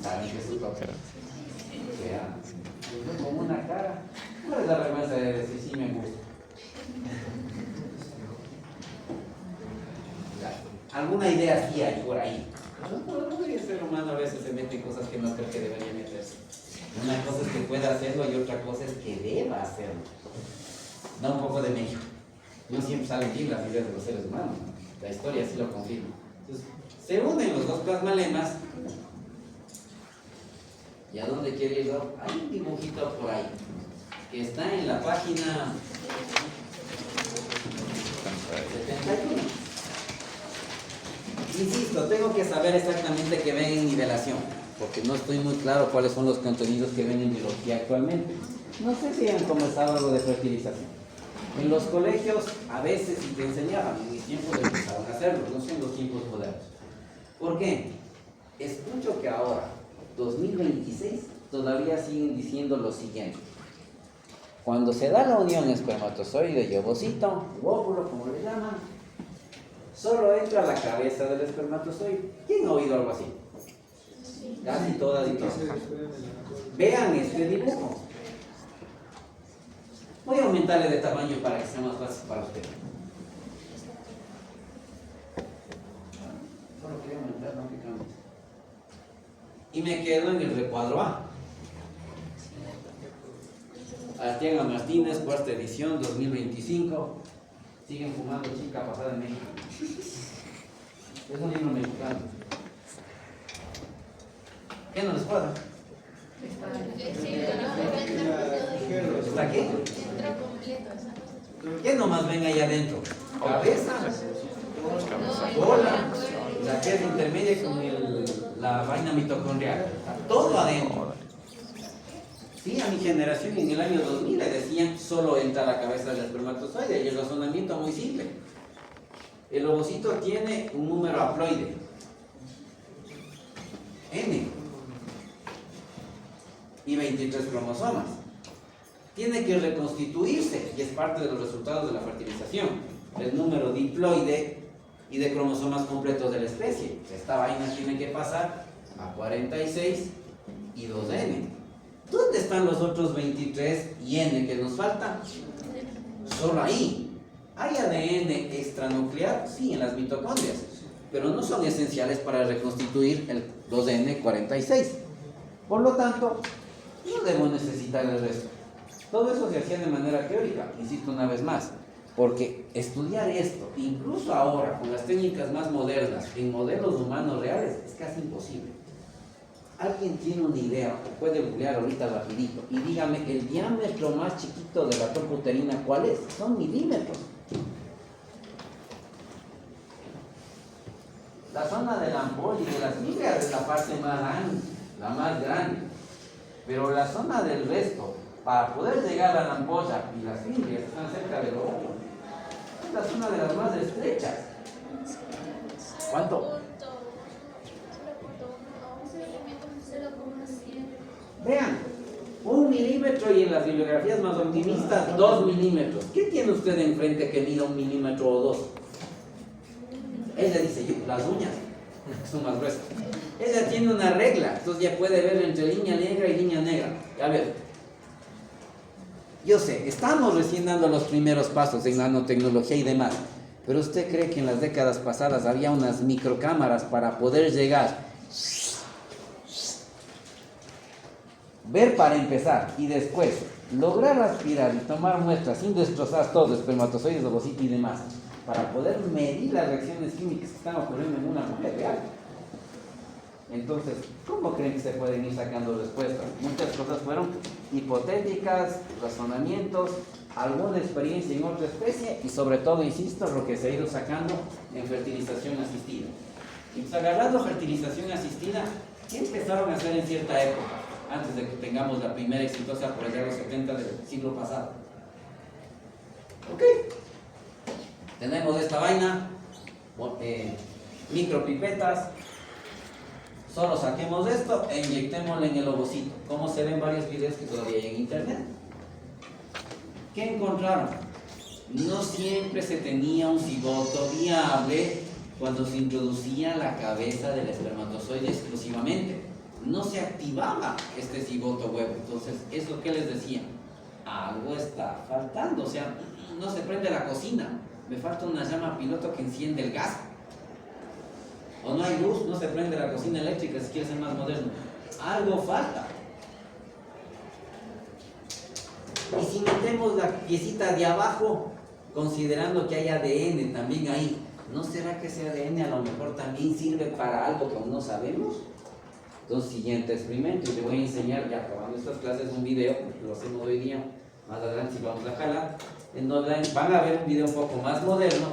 ¿Saben qué es su toque? O sea, con una cara. ¿Cuál es la vergüenza de decir sí me gusta? Alguna idea sí hay por ahí. El ser humano a veces se mete en cosas que no creo que debería meterse. Una cosa es que pueda hacerlo y otra cosa es que deba hacerlo. Da un poco de México. No siempre salen bien las ideas de los seres humanos, ¿no? La historia sí lo confirma. Entonces, se unen los dos plasmalemas. ¿Y a dónde quiere ir? Hay un dibujito por ahí que está en la página 71. Insisto, tengo que saber exactamente qué ven en nivelación, porque no estoy muy claro cuáles son los contenidos que ven en biología actualmente. No sé si han comenzado algo de fertilización. En los colegios a veces sí te enseñaban, en mis tiempos empezaron a hacerlo, no sé en los tiempos modernos. ¿Por qué? Escucho que ahora, 2026, todavía siguen diciendo lo siguiente. Cuando se da la unión espermatozoide y ovocito, óvulo, como le llaman, solo entra la cabeza del espermatozoide. ¿Quién ha oído algo así? Casi todas y todos. Vean este dibujo. Voy a aumentarle de tamaño para que sea más fácil para ustedes. Solo quería aumentar, no que cambie. Y me quedo en el recuadro A. Arteaga Martínez, cuarta edición, 2025. Siguen fumando chica pasada en México. Es un libro mexicano. ¿Qué no les cuadra? qué? Entró completo esa cosa. ¿Qué nomás ven ahí adentro? Cabeza, cola, la pieza intermedia con la vaina mitocondrial. Todo adentro. Sí, a mi generación en el año 2000 le decían solo entra la cabeza del espermatozoide y el razonamiento muy simple. El ovocito tiene un número haploide, N, y 23 cromosomas. Tiene que reconstituirse y es parte de los resultados de la fertilización. El número diploide y de cromosomas completos de la especie. Esta vaina tiene que pasar a 46 y 2N. ¿Dónde están los otros 23 y N que nos faltan? Solo ahí. ¿Hay ADN extranuclear? Sí, en las mitocondrias, pero no son esenciales para reconstituir el 2N46. Por lo tanto, no debo necesitar el resto. Todo eso se hacía de manera teórica, insisto una vez más, porque estudiar esto, incluso ahora, con las técnicas más modernas, en modelos humanos reales, es casi imposible. ¿Alguien tiene una idea, o puede googlear ahorita rapidito, y dígame, el diámetro más chiquito de la trompa uterina, ¿cuál es? Son milímetros. La zona de la ampolla y de las fibras es la parte más grande, la más grande. Pero la zona del resto, para poder llegar a la ampolla y las fibras están cerca del óvulo, es la zona de las más estrechas. ¿Cuánto? Vean, 1 milímetro y en las bibliografías más optimistas 2 milímetros. ¿Qué tiene usted enfrente que mida 1 milímetro o 2? Ella dice, yo, las uñas son más gruesas. Ella tiene una regla, entonces ya puede ver entre línea negra y línea negra. A ver, yo sé, estamos recién dando los primeros pasos en nanotecnología y demás, pero ¿usted cree que en las décadas pasadas había unas microcámaras para poder llegar, ver para empezar y después lograr aspirar y tomar muestras sin destrozar todo, espermatozoides, ovocitos y demás, para poder medir las reacciones químicas que están ocurriendo en una mujer real? Entonces, ¿cómo creen que se pueden ir sacando respuestas? Muchas cosas fueron hipotéticas, razonamientos, alguna experiencia en otra especie y sobre todo, insisto, lo que se ha ido sacando en fertilización asistida. Y pues agarrando fertilización asistida, ¿qué empezaron a hacer en cierta época? Antes de que tengamos la primera exitosa por allá de los 70 del siglo pasado. Ok. Tenemos esta vaina, micropipetas. Solo saquemos esto e inyectémoslo en el ovocito. Como se ven varios videos que todavía hay en internet. ¿Qué encontraron? No siempre se tenía un cigoto viable cuando se introducía la cabeza del espermatozoide exclusivamente. No se activaba este cigoto huevo. Entonces, ¿eso qué les decía? Algo está faltando. O sea, no se prende la cocina. Me falta una llama piloto que enciende el gas. O no hay luz, no se prende la cocina eléctrica si quiere ser más moderno. Algo falta. Y si metemos la piecita de abajo, considerando que hay ADN también ahí, ¿no será que ese ADN a lo mejor también sirve para algo que aún no sabemos? Entonces, siguiente experimento, y le voy a enseñar, ya acabando estas clases, un video, lo hacemos hoy día, más adelante si vamos a jalar, en donde van a ver un video un poco más moderno,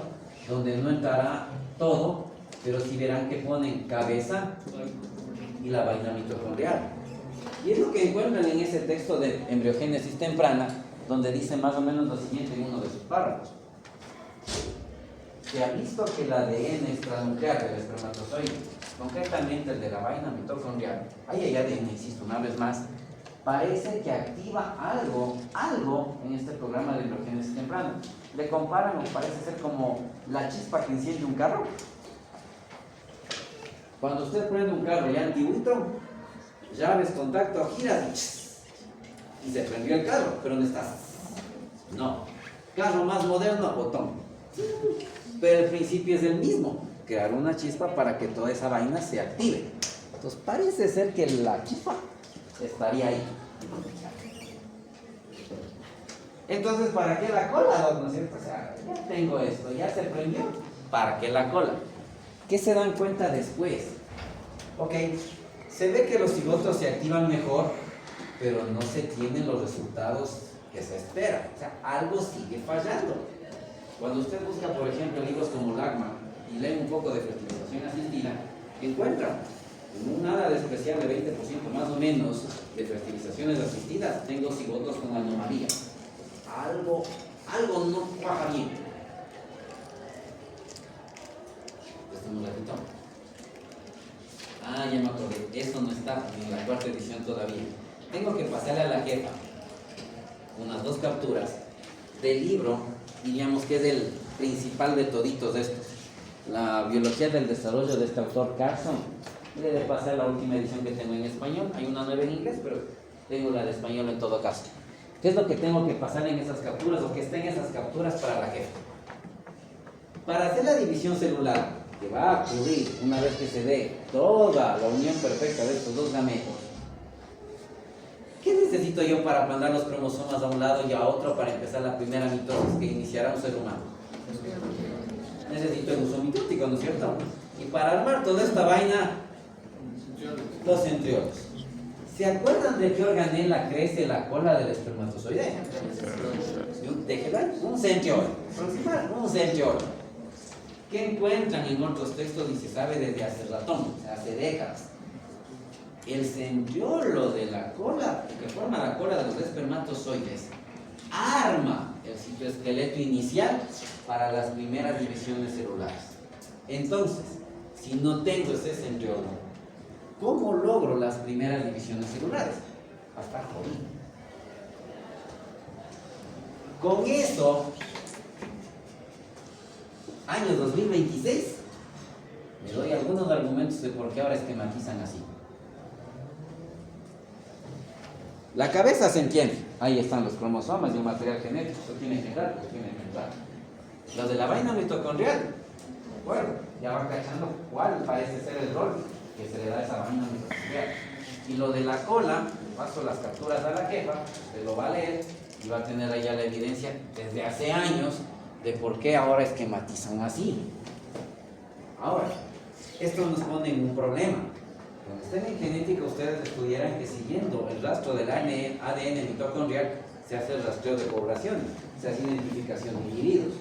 donde no entrará todo, pero sí verán que ponen cabeza y la vaina mitocondrial. Y es lo que encuentran en ese texto de embriogénesis temprana, donde dice más o menos lo siguiente en uno de sus párrafos. Se ha visto que el ADN extranuclear del espermatozoide, concretamente el de la vaina mitocondrial, ahí hay ADN, insisto una vez más, parece que activa algo en este programa de embriogénesis temprana. Le comparan o parece ser como la chispa que enciende un carro. Cuando usted prende un carro ya antiguito, llaves, contacto, giras y se prendió el carro, pero no está. No. Carro más moderno, botón. Pero el principio es el mismo, crear una chispa para que toda esa vaina se active. Entonces parece ser que la chispa estaría ahí. Entonces, ¿para qué la cola, ¿no es cierto? O sea, ya tengo esto, ya se prendió, ¿para qué la cola? ¿Qué se dan cuenta después? Ok, se ve que los cigotos se activan mejor, pero no se tienen los resultados que se espera. O sea, algo sigue fallando. Cuando usted busca, por ejemplo, libros como Lagman y lee un poco de fertilización asistida, encuentra en un nada despreciable 20% más o menos de fertilizaciones asistidas, tengo cigotos con anomalía. Algo no cuaja bien. Un ratito. Ah, ya me acordé. Eso no está en la cuarta edición todavía. Tengo que pasarle a la jefa unas 2 capturas del libro, diríamos que es el principal de toditos estos. La biología del desarrollo de este autor Carson. Le de pasar la última edición que tengo en español. Hay una nueva en inglés, pero tengo la de español en todo caso. ¿Qué es lo que tengo que pasar en esas capturas o que esté en esas capturas para la jefa? Para hacer la división celular, que va a ocurrir una vez que se dé toda la unión perfecta de estos 2 gametos, ¿qué necesito yo para mandar los cromosomas a un lado y a otro para empezar la primera mitosis que iniciará un ser humano? Necesito el uso mitótico, ¿no es cierto? Y para armar toda esta vaina, los centriolos. ¿Se acuerdan de qué organela crece la cola del espermatozoide? Déjelo ahí, un centriolo. Un centriolo. ¿Qué encuentran en otros textos y se sabe desde hace ratón, hace décadas? El centriolo de la cola, que forma la cola de los espermatozoides, arma el citoesqueleto inicial para las primeras divisiones celulares. Entonces, si no tengo ese centriolo, ¿cómo logro las primeras divisiones celulares? Hasta jodido. Con eso, año 2026, me doy algunos argumentos de por qué ahora esquematizan así. La cabeza se entiende, ahí están los cromosomas y el material genético, eso tiene que entrar, eso tiene que entrar. Lo de la vaina mitocondrial, bueno, ya va cachando cuál parece ser el rol que se le da a esa vaina mitocondrial. Y lo de la cola, paso las capturas a la jefa, se lo va a leer y va a tener ahí ya la evidencia desde hace años de por qué ahora esquematizan así. Ahora, esto nos pone en un problema. Cuando estén en genética, ustedes estudiarán que siguiendo el rastro del ADN mitocondrial se hace el rastreo de poblaciones, se hace identificación de individuos.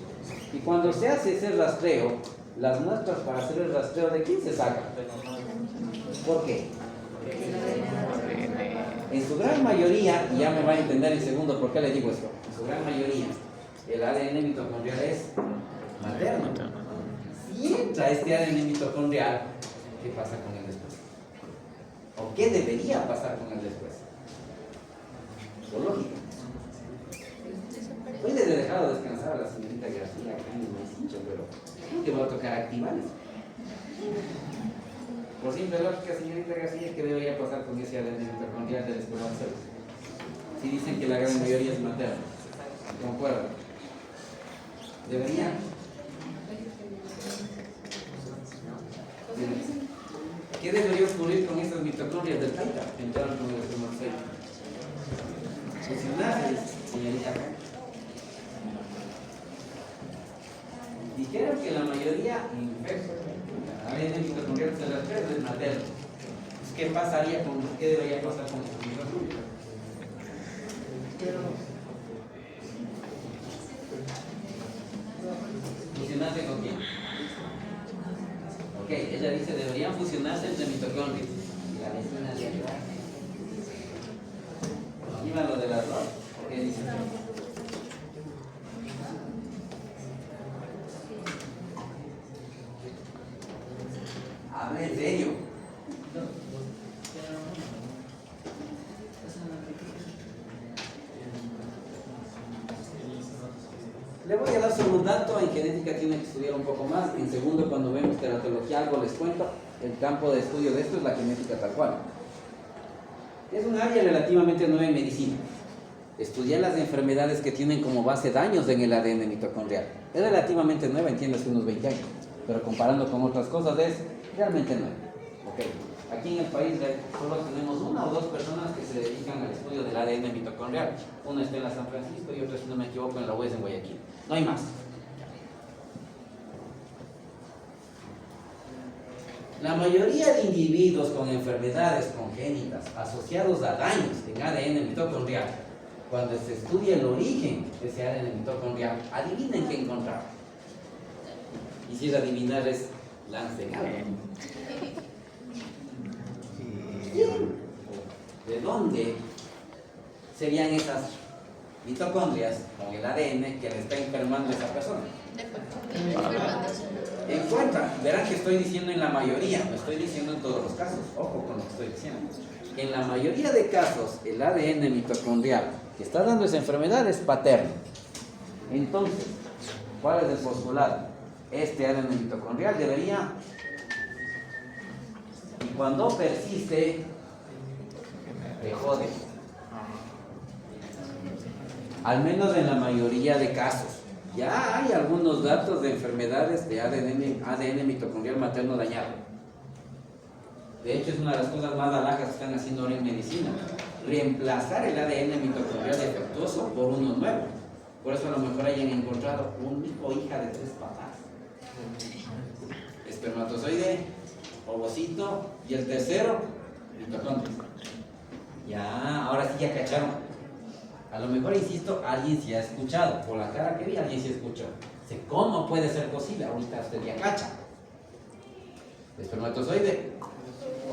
Y cuando se hace ese rastreo, las muestras para hacer el rastreo, ¿de quién se sacan? ¿Por qué? En su gran mayoría, y ya me va a entender en segundo por qué le digo esto, en su gran mayoría, el ADN mitocondrial es materno. Si entra este ADN mitocondrial, ¿qué pasa con el después? ¿O qué debería pasar con el después? Lógico. Hoy les he dejado descansar a la señorita García acá en el mesito, pero creo que va a tocar activar eso. Por simple lógica, señorita García, ¿qué debería pasar con ese ADN mitocondrial del espermatozoide? Si dicen que la gran mayoría es materna, ¿concuerdan? Debería. ¿Qué debería ocurrir con esas mitocondrias del taita que entraron con el espermatozoide? Fusionarse, señorita. Dijeron que la mayoría infecta. ADN mitocondrial se las tres es materno. ¿Qué pasaría con qué debería pasar con esas mitocondrias? ¿Fusionarse con quién? Ok, ella dice deberían fusionarse entre mitocondrias. Y la vecina de arriba. Iba lo de las dos. ¿Por qué dice? Hable en serio. Le voy a dar solo un dato, en genética tiene que estudiar un poco más, en segundo cuando vemos teratología algo les cuento, el campo de estudio de esto es la genética tal cual. Es un área relativamente nueva en medicina. Estudiar las enfermedades que tienen como base daños en el ADN mitocondrial. Es relativamente nueva, entiéndase unos 20 años, pero comparando con otras cosas es realmente nueva. Okay. Aquí en el país solo tenemos una o dos personas que se dedican al estudio del ADN mitocondrial. Una está en la San Francisco y otra, si no me equivoco, en la UES en Guayaquil. No hay más. La mayoría de individuos con enfermedades congénitas asociados a daños en ADN mitocondrial cuando se estudia el origen de ese ADN mitocondrial, adivinen qué encontraron. Y si es adivinar es lancen algo. ¿De dónde serían esas mitocondrias con el ADN que le está enfermando a esa persona? Encuentra, verán que estoy diciendo en la mayoría, no estoy diciendo en todos los casos, ojo con lo que estoy diciendo. En la mayoría de casos, el ADN mitocondrial que está dando esa enfermedad es paterno. Entonces, ¿cuál es el postulado? Este ADN mitocondrial debería, y cuando persiste, te jode. Al menos en la mayoría de casos. Ya hay algunos datos de enfermedades de ADN mitocondrial materno dañado. De hecho, es una de las cosas más alhajas que están haciendo ahora en medicina. Reemplazar el ADN mitocondrial defectuoso por uno nuevo. Por eso a lo mejor hayan encontrado un hijo o hija de 3 papás. Espermatozoide, ovocito y el tercero, mitocondria. Ya, ahora sí ya cacharon. A lo mejor, insisto, alguien sí ha escuchado. Por la cara que vi, alguien sí escuchó. Dice, ¿cómo puede ser posible? Ahorita usted ya cacha. Espermatozoide,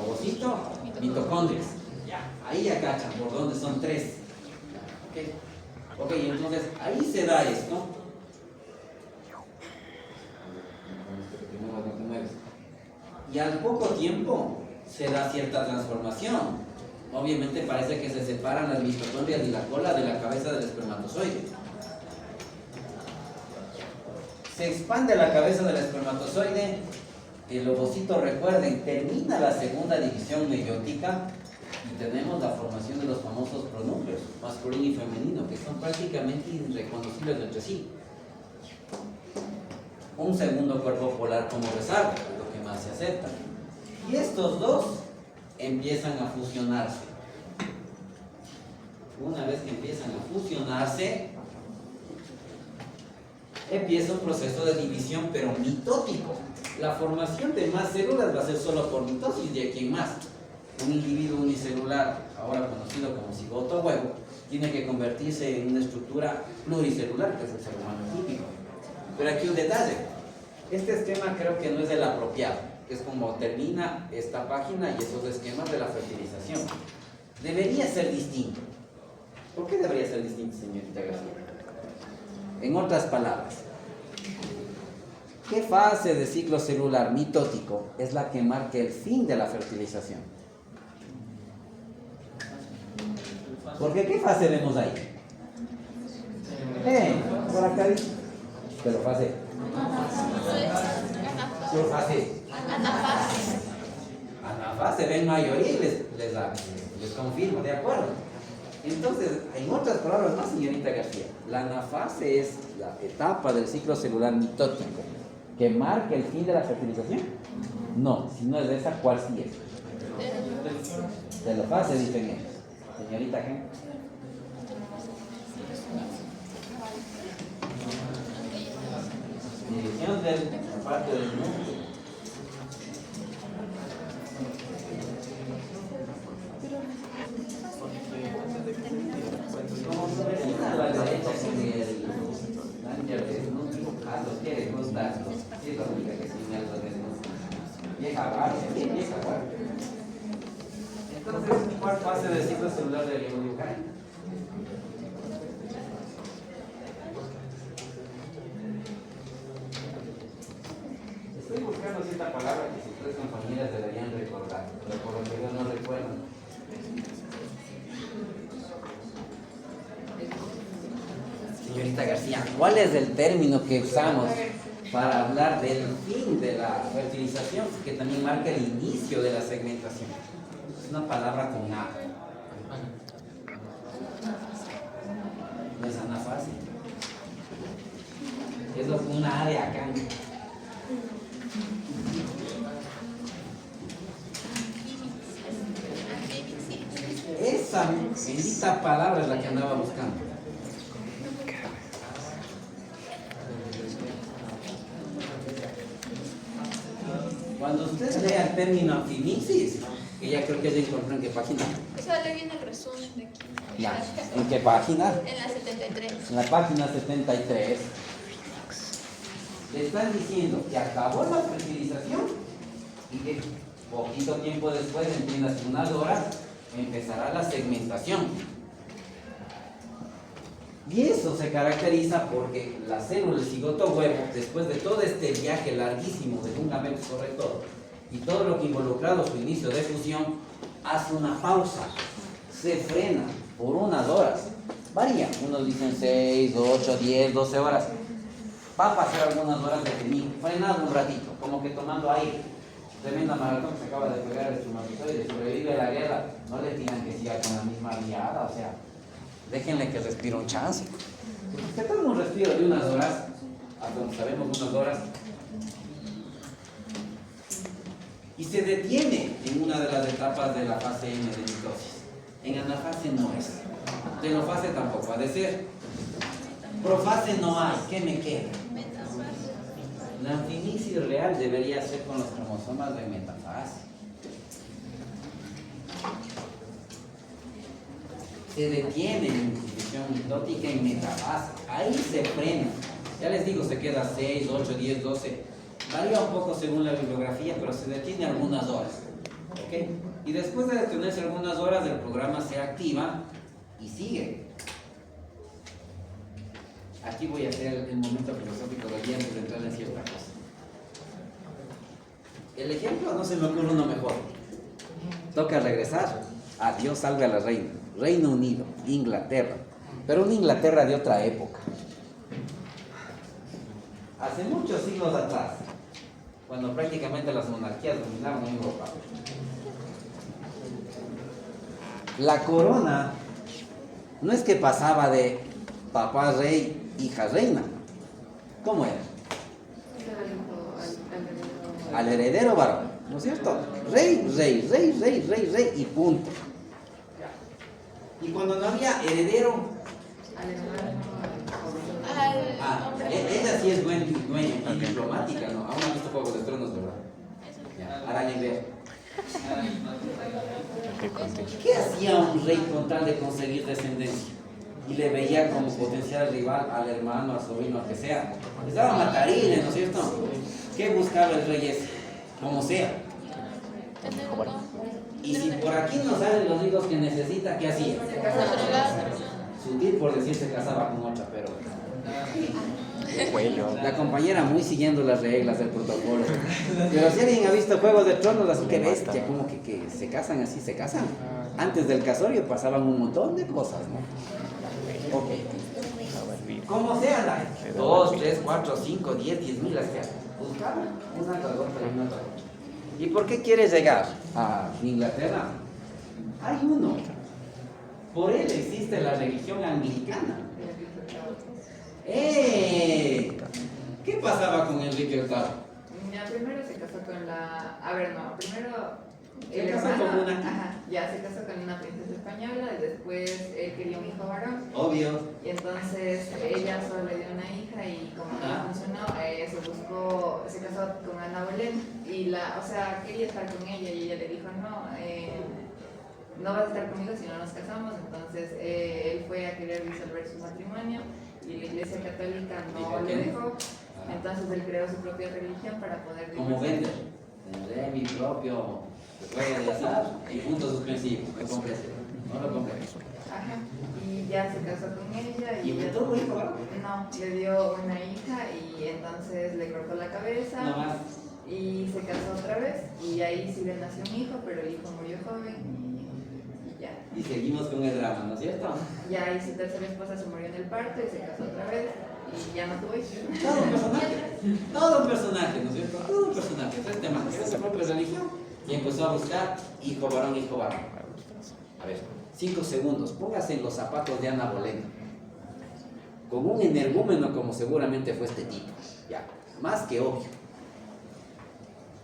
ovocito, mitocondrias. Ya, ahí ya cachan por dónde son 3. Ok, entonces ahí se da esto. Y al poco tiempo se da cierta transformación. Obviamente parece que se separan las mitocondrias y la cola de la cabeza del espermatozoide. Se expande la cabeza del espermatozoide. El ovocito, recuerden, termina la segunda división meiótica y tenemos la formación de los famosos pronúcleos, masculino y femenino, que son prácticamente irreconocibles entre sí. Un segundo cuerpo polar como rezago, es lo que más se acepta. Y estos dos empiezan a fusionarse. Una vez que empiezan a fusionarse, empieza un proceso de división, pero mitótico. La formación de más células va a ser solo por mitosis de aquí en más. Un individuo unicelular, ahora conocido como cigoto huevo, tiene que convertirse en una estructura pluricelular, que es el ser humano típico. Pero aquí un detalle. Este esquema creo que no es el apropiado. Es como termina esta página y esos esquemas de la fertilización. Debería ser distinto. ¿Por qué debería ser distinto, señorita García? En otras palabras, ¿qué fase de ciclo celular mitótico es la que marca el fin de la fertilización? Porque ¿qué fase vemos ahí? Por acá dice. Pero fase. ¿Qué fase? Anafase, ven mayoría y les confirmo, ¿de acuerdo? Entonces, en otras palabras, no, señorita García, la anafase es la etapa del ciclo celular mitótico que marca el fin de la fertilización. No, si no es de esa, ¿cuál sí es? Telofase, dicen ellos. Señorita Gen. División de la parte del núcleo. A la derecha con el Langer de núcleo, a los que les gusta, sí, la única que tiene algo de núcleo. Vieja base, bien vieja base. Entonces, ¿cuál fase del ciclo celular del oligonucleótido? Estoy buscando cierta palabra que sus 3 compañeras deberían recordar, pero por lo que yo no recuerdo. Señorita García, ¿cuál es el término que usamos para hablar del fin de la fertilización, que también marca el inicio de la segmentación? Es una palabra con A. No es anafase. Es una A de acá. Esa bendita palabra es la que andaba buscando. Cuando usted lea el término anfimisis, que ya creo que ya encontré en qué página. Eso le viene el resumen de aquí. Ya, ¿en qué página? En la 73. En la página 73. Le están diciendo que acabó la fertilización y que poquito tiempo después, entiendas, unas horas, empezará la segmentación. Y eso se caracteriza porque la célula, el cigoto huevo, después de todo este viaje larguísimo de un gamete sobre todo, y todo lo que involucrado su inicio de fusión, hace una pausa, se frena por unas horas, varía, unos dicen 6, 8, 10, 12 horas, va a pasar algunas horas detenido, frenado un ratito, como que tomando aire. Tremenda maratón que se acaba de pegar el espermatozoide, sobrevive a la guerra, no le pidan que siga con la misma guiada, o sea, déjenle que respire un chance. Se toma un respiro de unas horas, hasta donde sabemos unas horas, y se detiene en una de las etapas de la fase M de mitosis. En anafase no es, telofase tampoco ha de ser, profase no hay, ¿qué me queda? La anfimisis real debería ser con los cromosomas de metafase. Se detiene en institución mitótica en metafase, ahí se frena. Ya les digo, se queda 6, 8, 10, 12. Varía un poco según la bibliografía, pero se detiene algunas horas. ¿Ok? Y después de detenerse algunas horas, el programa se activa y sigue. Aquí voy a hacer el momento filosófico del día antes de entrar en cierta cosa. El ejemplo no se me ocurre uno mejor. Toca regresar. Dios salve a la reina. Reino Unido, Inglaterra. Pero una Inglaterra de otra época. Hace muchos siglos atrás, cuando prácticamente las monarquías dominaron en Europa, la corona no es que pasaba de papá rey, hija reina. ¿Cómo era? Al heredero varón, ¿no es cierto? Rey, rey, rey, rey, rey, rey y punto. Y cuando no había heredero, ella sí es dueña y diplomática, ¿no? Aún no ha visto Juegos de Tronos, ¿verdad? Ya, araña y ver. ¿Qué hacía un rey con tal de conseguir descendencia? Y le veía como potencial rival al hermano, al sobrino, al que sea. Estaba matarile, ¿no es cierto? ¿Qué buscaba el rey ese? Como sea. Y si por aquí no salen los hijos que necesita, ¿qué hacía? Sutil por decir se casaba con otra, pero... La compañera muy siguiendo las reglas del protocolo. Pero si alguien ha visto Juegos de Tronos, así que bestia, como que se casan así, se casan. Antes del casorio pasaban un montón de cosas, ¿no? Ok. Como sea, 2, 3, 4, 5, 10, 10,000 las que buscaban una tras otra y una tras otra. ¿Y por qué quieres llegar a Inglaterra? Hay uno. Por él existe la religión anglicana. ¿Qué pasaba con Enrique VIII? Ya, primero se casó con la... A ver, no, primero... Se casó con una... Ajá, ya se casó con una princesa española y después él quería un hijo varón. Obvio. Y entonces ella solo le dio una hija y como no le funcionó, se casó con Ana Bolén y quería estar con ella y ella le dijo no vas a estar conmigo si no nos casamos. Entonces él fue a querer disolver su matrimonio y la Iglesia Católica no le dejó. Entonces él creó su propia religión para poder vivir. Como Bender, tendré mi propio juego de azar y puntos suspensivos. ¿Me comprendes? No lo comprendes. Ajá. Y ya se casó con ella ¿Y ella tuvo hijo? No, le dio una hija y entonces le cortó la cabeza. No más. Y se casó otra vez y ahí sí le nació un hijo, pero el hijo murió joven y ya. Y seguimos con el drama, ¿no es cierto? Ya, y su tercera esposa se murió en el parto y se casó otra vez y ya no tuvo hijos. Todo un personaje. Todo un personaje, ¿no es cierto? Todo un personaje. Tres temas. Era su propia religión y empezó a buscar hijo varón, hijo varón. A ver, 5 segundos. Póngase en los zapatos de Ana Bolena. Con un energúmeno como seguramente fue este tipo. Ya, más que obvio.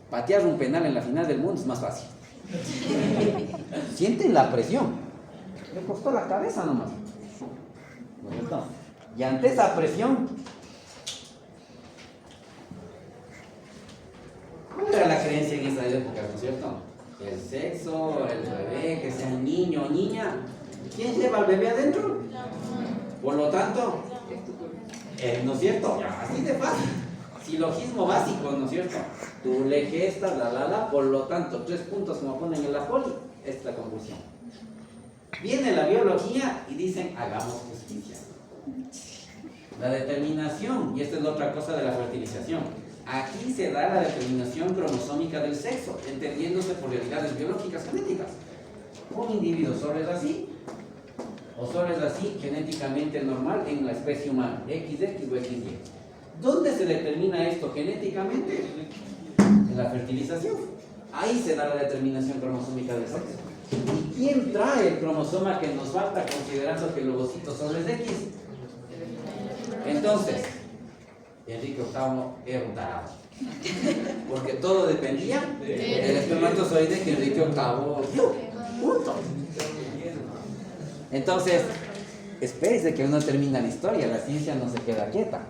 Patear un penal en la final del mundo es más fácil. Sienten la presión. Le costó la cabeza nomás. ¿No es cierto? Y ante esa presión, ¿cuál era la creencia en esa varias épocas, ¿no es cierto? El sexo, el bebé, que sea un niño o niña. ¿Quién lleva al bebé adentro? Por lo tanto, ¿no es cierto? Así de fácil. Silogismo básico, ¿no es cierto? Tú le gestas, por lo tanto, 3 puntos como ponen en la poli, esta es la conclusión. Viene la biología y dicen, hagamos justicia. La determinación, y esta es la otra cosa de la fertilización. Aquí se da la determinación cromosómica del sexo, entendiéndose por realidades biológicas genéticas. Un individuo solo es así, o solo es así genéticamente normal en la especie humana, XX o XY. ¿Dónde se determina esto genéticamente? En la fertilización. Ahí se da la determinación cromosómica del sexo. ¿Y quién trae el cromosoma que nos falta considerando que el ovocito solo es X? Entonces, Enrique VIII era un tarado. Porque todo dependía del espermatozoide que Enrique VIII dio. Punto. Entonces, espérese que uno termina la historia, la ciencia no se queda quieta.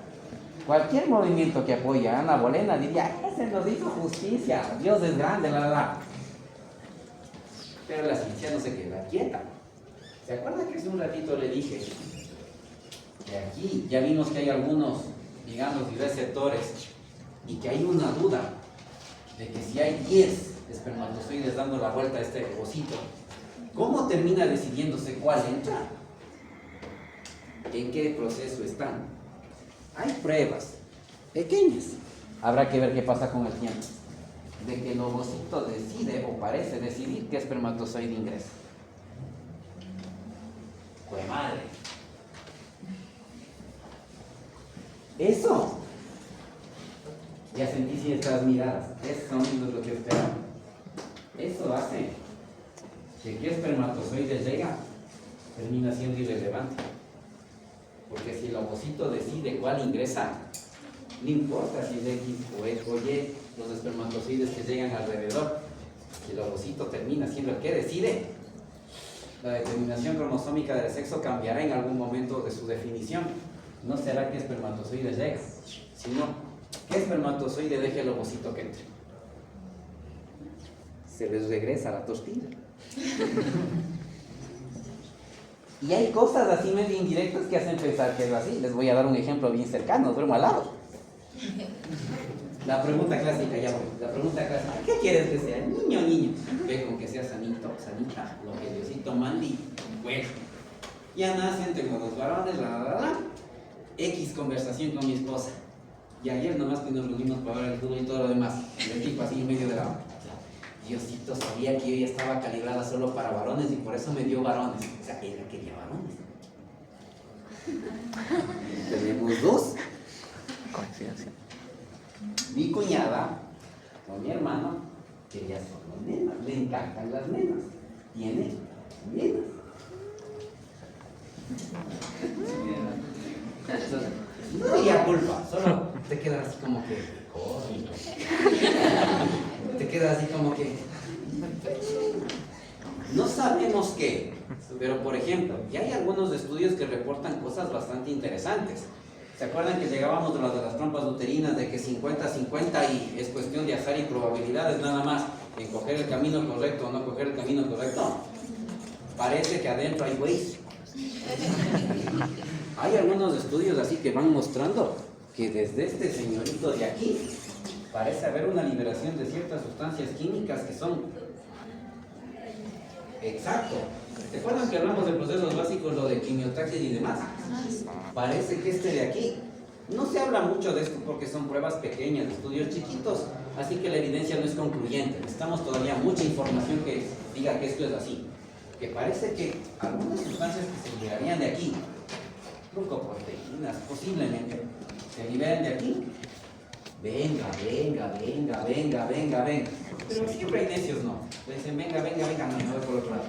Cualquier movimiento que apoya a Ana Bolena diría, ese nos hizo justicia, Dios es grande, Pero la ciencia no se queda quieta. ¿Se acuerda que hace un ratito le dije que aquí ya vimos que hay algunos, digamos, receptores y que hay una duda de que si hay 10 espermatozoides dando la vuelta a este ovocito, ¿cómo termina decidiéndose cuál entra? ¿En qué proceso están? Hay pruebas pequeñas. Habrá que ver qué pasa con el tiempo. De que el ovocito decide o parece decidir qué espermatozoide ingresa. ¡Jue madre! Eso. Ya sentí si estas miradas. Eso es lo que esperamos. Eso hace que qué espermatozoide llega termina siendo irrelevante. Porque si el ovocito decide cuál ingresa, no importa si es X o Y, los espermatozoides que llegan alrededor, si el ovocito termina siendo el que decide, la determinación cromosómica del sexo cambiará en algún momento de su definición. No será que espermatozoide llega, sino que espermatozoide deje el ovocito que entre. Se les regresa la tortilla. Y hay cosas así medio indirectas que hacen pensar que es así. Les voy a dar un ejemplo bien cercano, duermo al lado. La pregunta clásica, ya voy. La pregunta clásica, ¿qué quieres que sea? ¿Niño o niño? Ve con que sea sanito, sanita, lo que Diosito mande. Bueno, ya nacen, tengo 2 varones, X conversación con mi esposa. Y ayer nomás que nos reunimos para ver el fútbol y todo lo demás. El tipo así en medio de la... Diosito sabía que yo ya estaba calibrada solo para varones y por eso me dio varones. O sea, ella quería varones. Tenemos 2. Coincidencia. Mi cuñada, con mi hermano, quería solo nenas. Le encantan las nenas. Tiene nenas. Entonces, no había culpa, solo te quedas así como que... te quedas así como que... No sabemos qué, pero por ejemplo, ya hay algunos estudios que reportan cosas bastante interesantes. ¿Se acuerdan que llegábamos de las trompas uterinas de que 50-50 y es cuestión de azar y probabilidades nada más en coger el camino correcto o no coger el camino correcto? Parece que adentro hay güeyes. Hay algunos estudios así que van mostrando que desde este señorito de aquí parece haber una liberación de ciertas sustancias químicas que son... Exacto. ¿Se acuerdan que hablamos de procesos básicos, lo de quimiotaxis y demás? Parece que este de aquí, no se habla mucho de esto porque son pruebas pequeñas, estudios chiquitos, así que la evidencia no es concluyente. Necesitamos todavía mucha información que diga que esto es así. Que parece que algunas sustancias que se liberarían de aquí, glucoproteínas, posiblemente, se liberan de aquí. Venga. Pero siempre hay necios, no. Le dicen, venga, no, me voy por otro lado.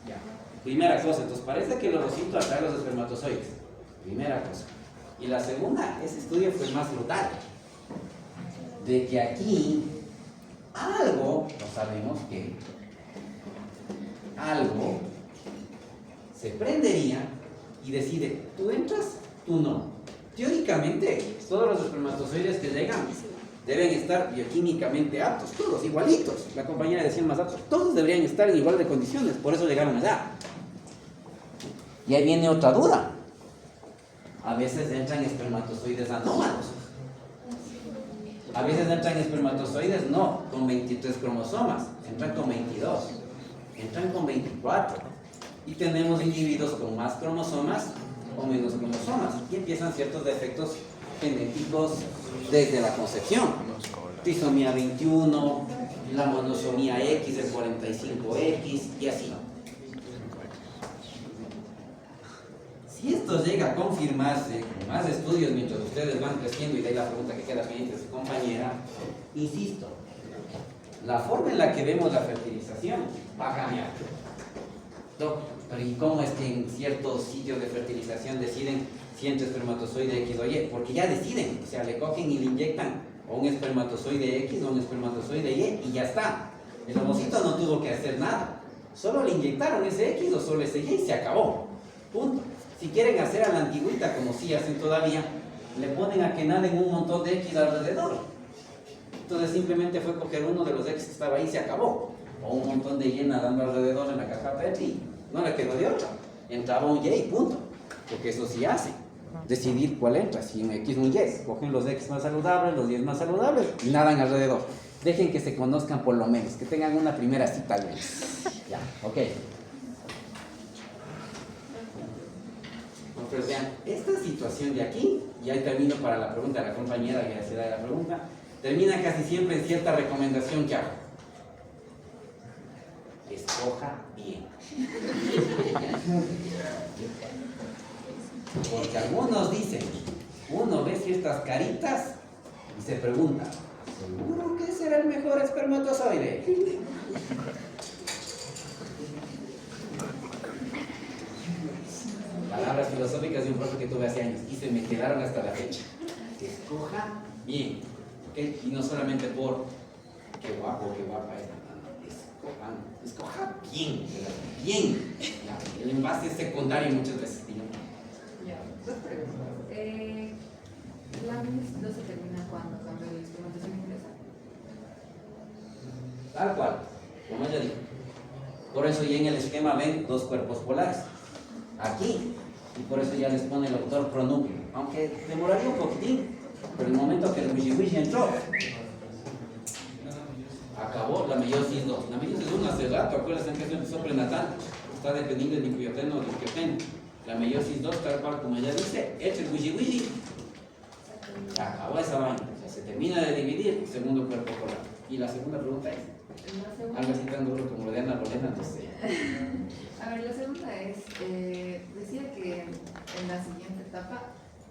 Ya. Primera cosa, entonces parece que el ovocito atrae los espermatozoides. Primera cosa. Y la segunda, ese estudio fue más brutal. De que aquí, algo, no sabemos qué, algo se prendería y decide, tú entras, tú no. Teóricamente, todos los espermatozoides que llegan deben estar bioquímicamente aptos, todos igualitos. La compañera decía más aptos, todos deberían estar en igual de condiciones, por eso llegaron allá. Y ahí viene otra duda. A veces entran espermatozoides anómalos. A veces entran espermatozoides no con 23 cromosomas, entran con 22, entran con 24. Y tenemos individuos con más cromosomas o menos cromosomas. Y empiezan ciertos defectos genéticos desde la concepción. Trisomía 21, la monosomía X del 45X y así. Si esto llega a confirmarse con más estudios mientras ustedes van creciendo, y de ahí la pregunta que queda pendiente de su compañera, insisto, la forma en la que vemos la fertilización va a cambiar. Pero ¿y cómo es que en ciertos sitios de fertilización deciden si entra espermatozoide X o Y? Porque ya deciden, o sea, le cogen y le inyectan o un espermatozoide X o un espermatozoide Y y ya está. El ovocito no tuvo que hacer nada, solo le inyectaron ese X o solo ese Y y se acabó. Punto. Si quieren hacer a la antigüita, como sí hacen todavía, le ponen a que naden un montón de X alrededor. Entonces simplemente fue coger uno de los X que estaba ahí y se acabó. O un montón de Y nadando alrededor en la caja Petri. No le quedó de otra. Entraba un Y y punto. Porque eso sí hace. Decidir cuál entra, si un X o un Y. Cogen los X más saludables, los Y más saludables y nadan alrededor. Dejen que se conozcan por lo menos, que tengan una primera cita al menos. Ya, ok. Entonces vean, esta situación de aquí, y ahí termino para la pregunta de la compañera que hacía la pregunta, termina casi siempre en cierta recomendación que hago. Escoja bien. Porque algunos dicen, uno ve ciertas caritas y se pregunta, ¿seguro que será el mejor espermatozoide? Palabras filosóficas de un profe que tuve hace años y se me quedaron hasta la fecha. Escoja bien, ¿okay? Y no solamente por qué guapo, qué guapa es. Escoja bien, bien. El envase es secundario muchas veces. Ya, dos preguntas. ¿La MIS no se termina cuando el espermatozoide ingresa? Tal cual, como ella dijo. Por eso ya en el esquema ven dos cuerpos polares. Aquí. Y por eso ya les pone el doctor pronúcleo. Aunque demoraría un poquitín. Pero el momento que el wishi entró, acabó la meiosis 2. La meiosis 1 hace rato, acuérdense que eso empezó prenatal. Está dependiendo del nucleoteno o del nucleoteno. La meiosis 2, tal cual como ella dice, echa el wishi. Acabó esa vaina. O sea, se termina de dividir, segundo cuerpo polar. Y la segunda pregunta es, algo así tan duro como lo de Ana Bolena, no sé. A ver, la segunda es, decía que en la siguiente etapa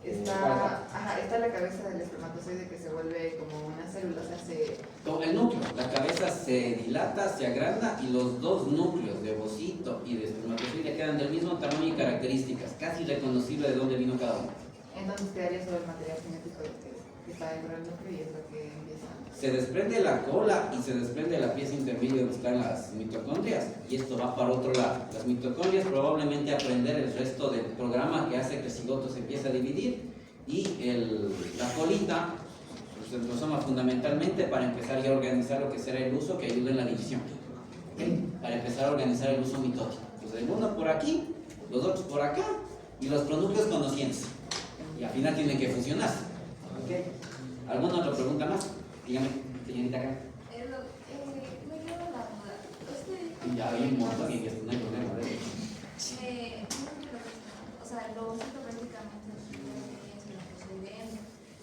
está la cabeza del espermatozoide que se vuelve como una célula, o sea, Con el núcleo, la cabeza se dilata, se agranda y los dos núcleos de ovocito y de espermatozoide quedan del mismo tamaño y características, casi reconocible de dónde vino cada uno. Entonces quedaría sobre el material genético que está dentro del núcleo y es lo que empieza. Se desprende la cola y se desprende la pieza intermedia donde están las mitocondrias y esto va para otro lado. Las mitocondrias probablemente aprender el resto del programa que hace que el cigoto se empiece a dividir y la colita, el centrosoma fundamentalmente para empezar ya a organizar lo que será el uso que ayude en la división. ¿Okay? Para empezar a organizar el uso mitótico. Entonces el uno por aquí, los otros por acá y los pronúcleos conociéndose. Y al final tienen que fusionarse. ¿Okay? ¿Alguna otra pregunta más? Dígame, señorita acá. Me quedó la duda. Usted Ya hay un montón y esto no hay problema. o sea, el ovocito prácticamente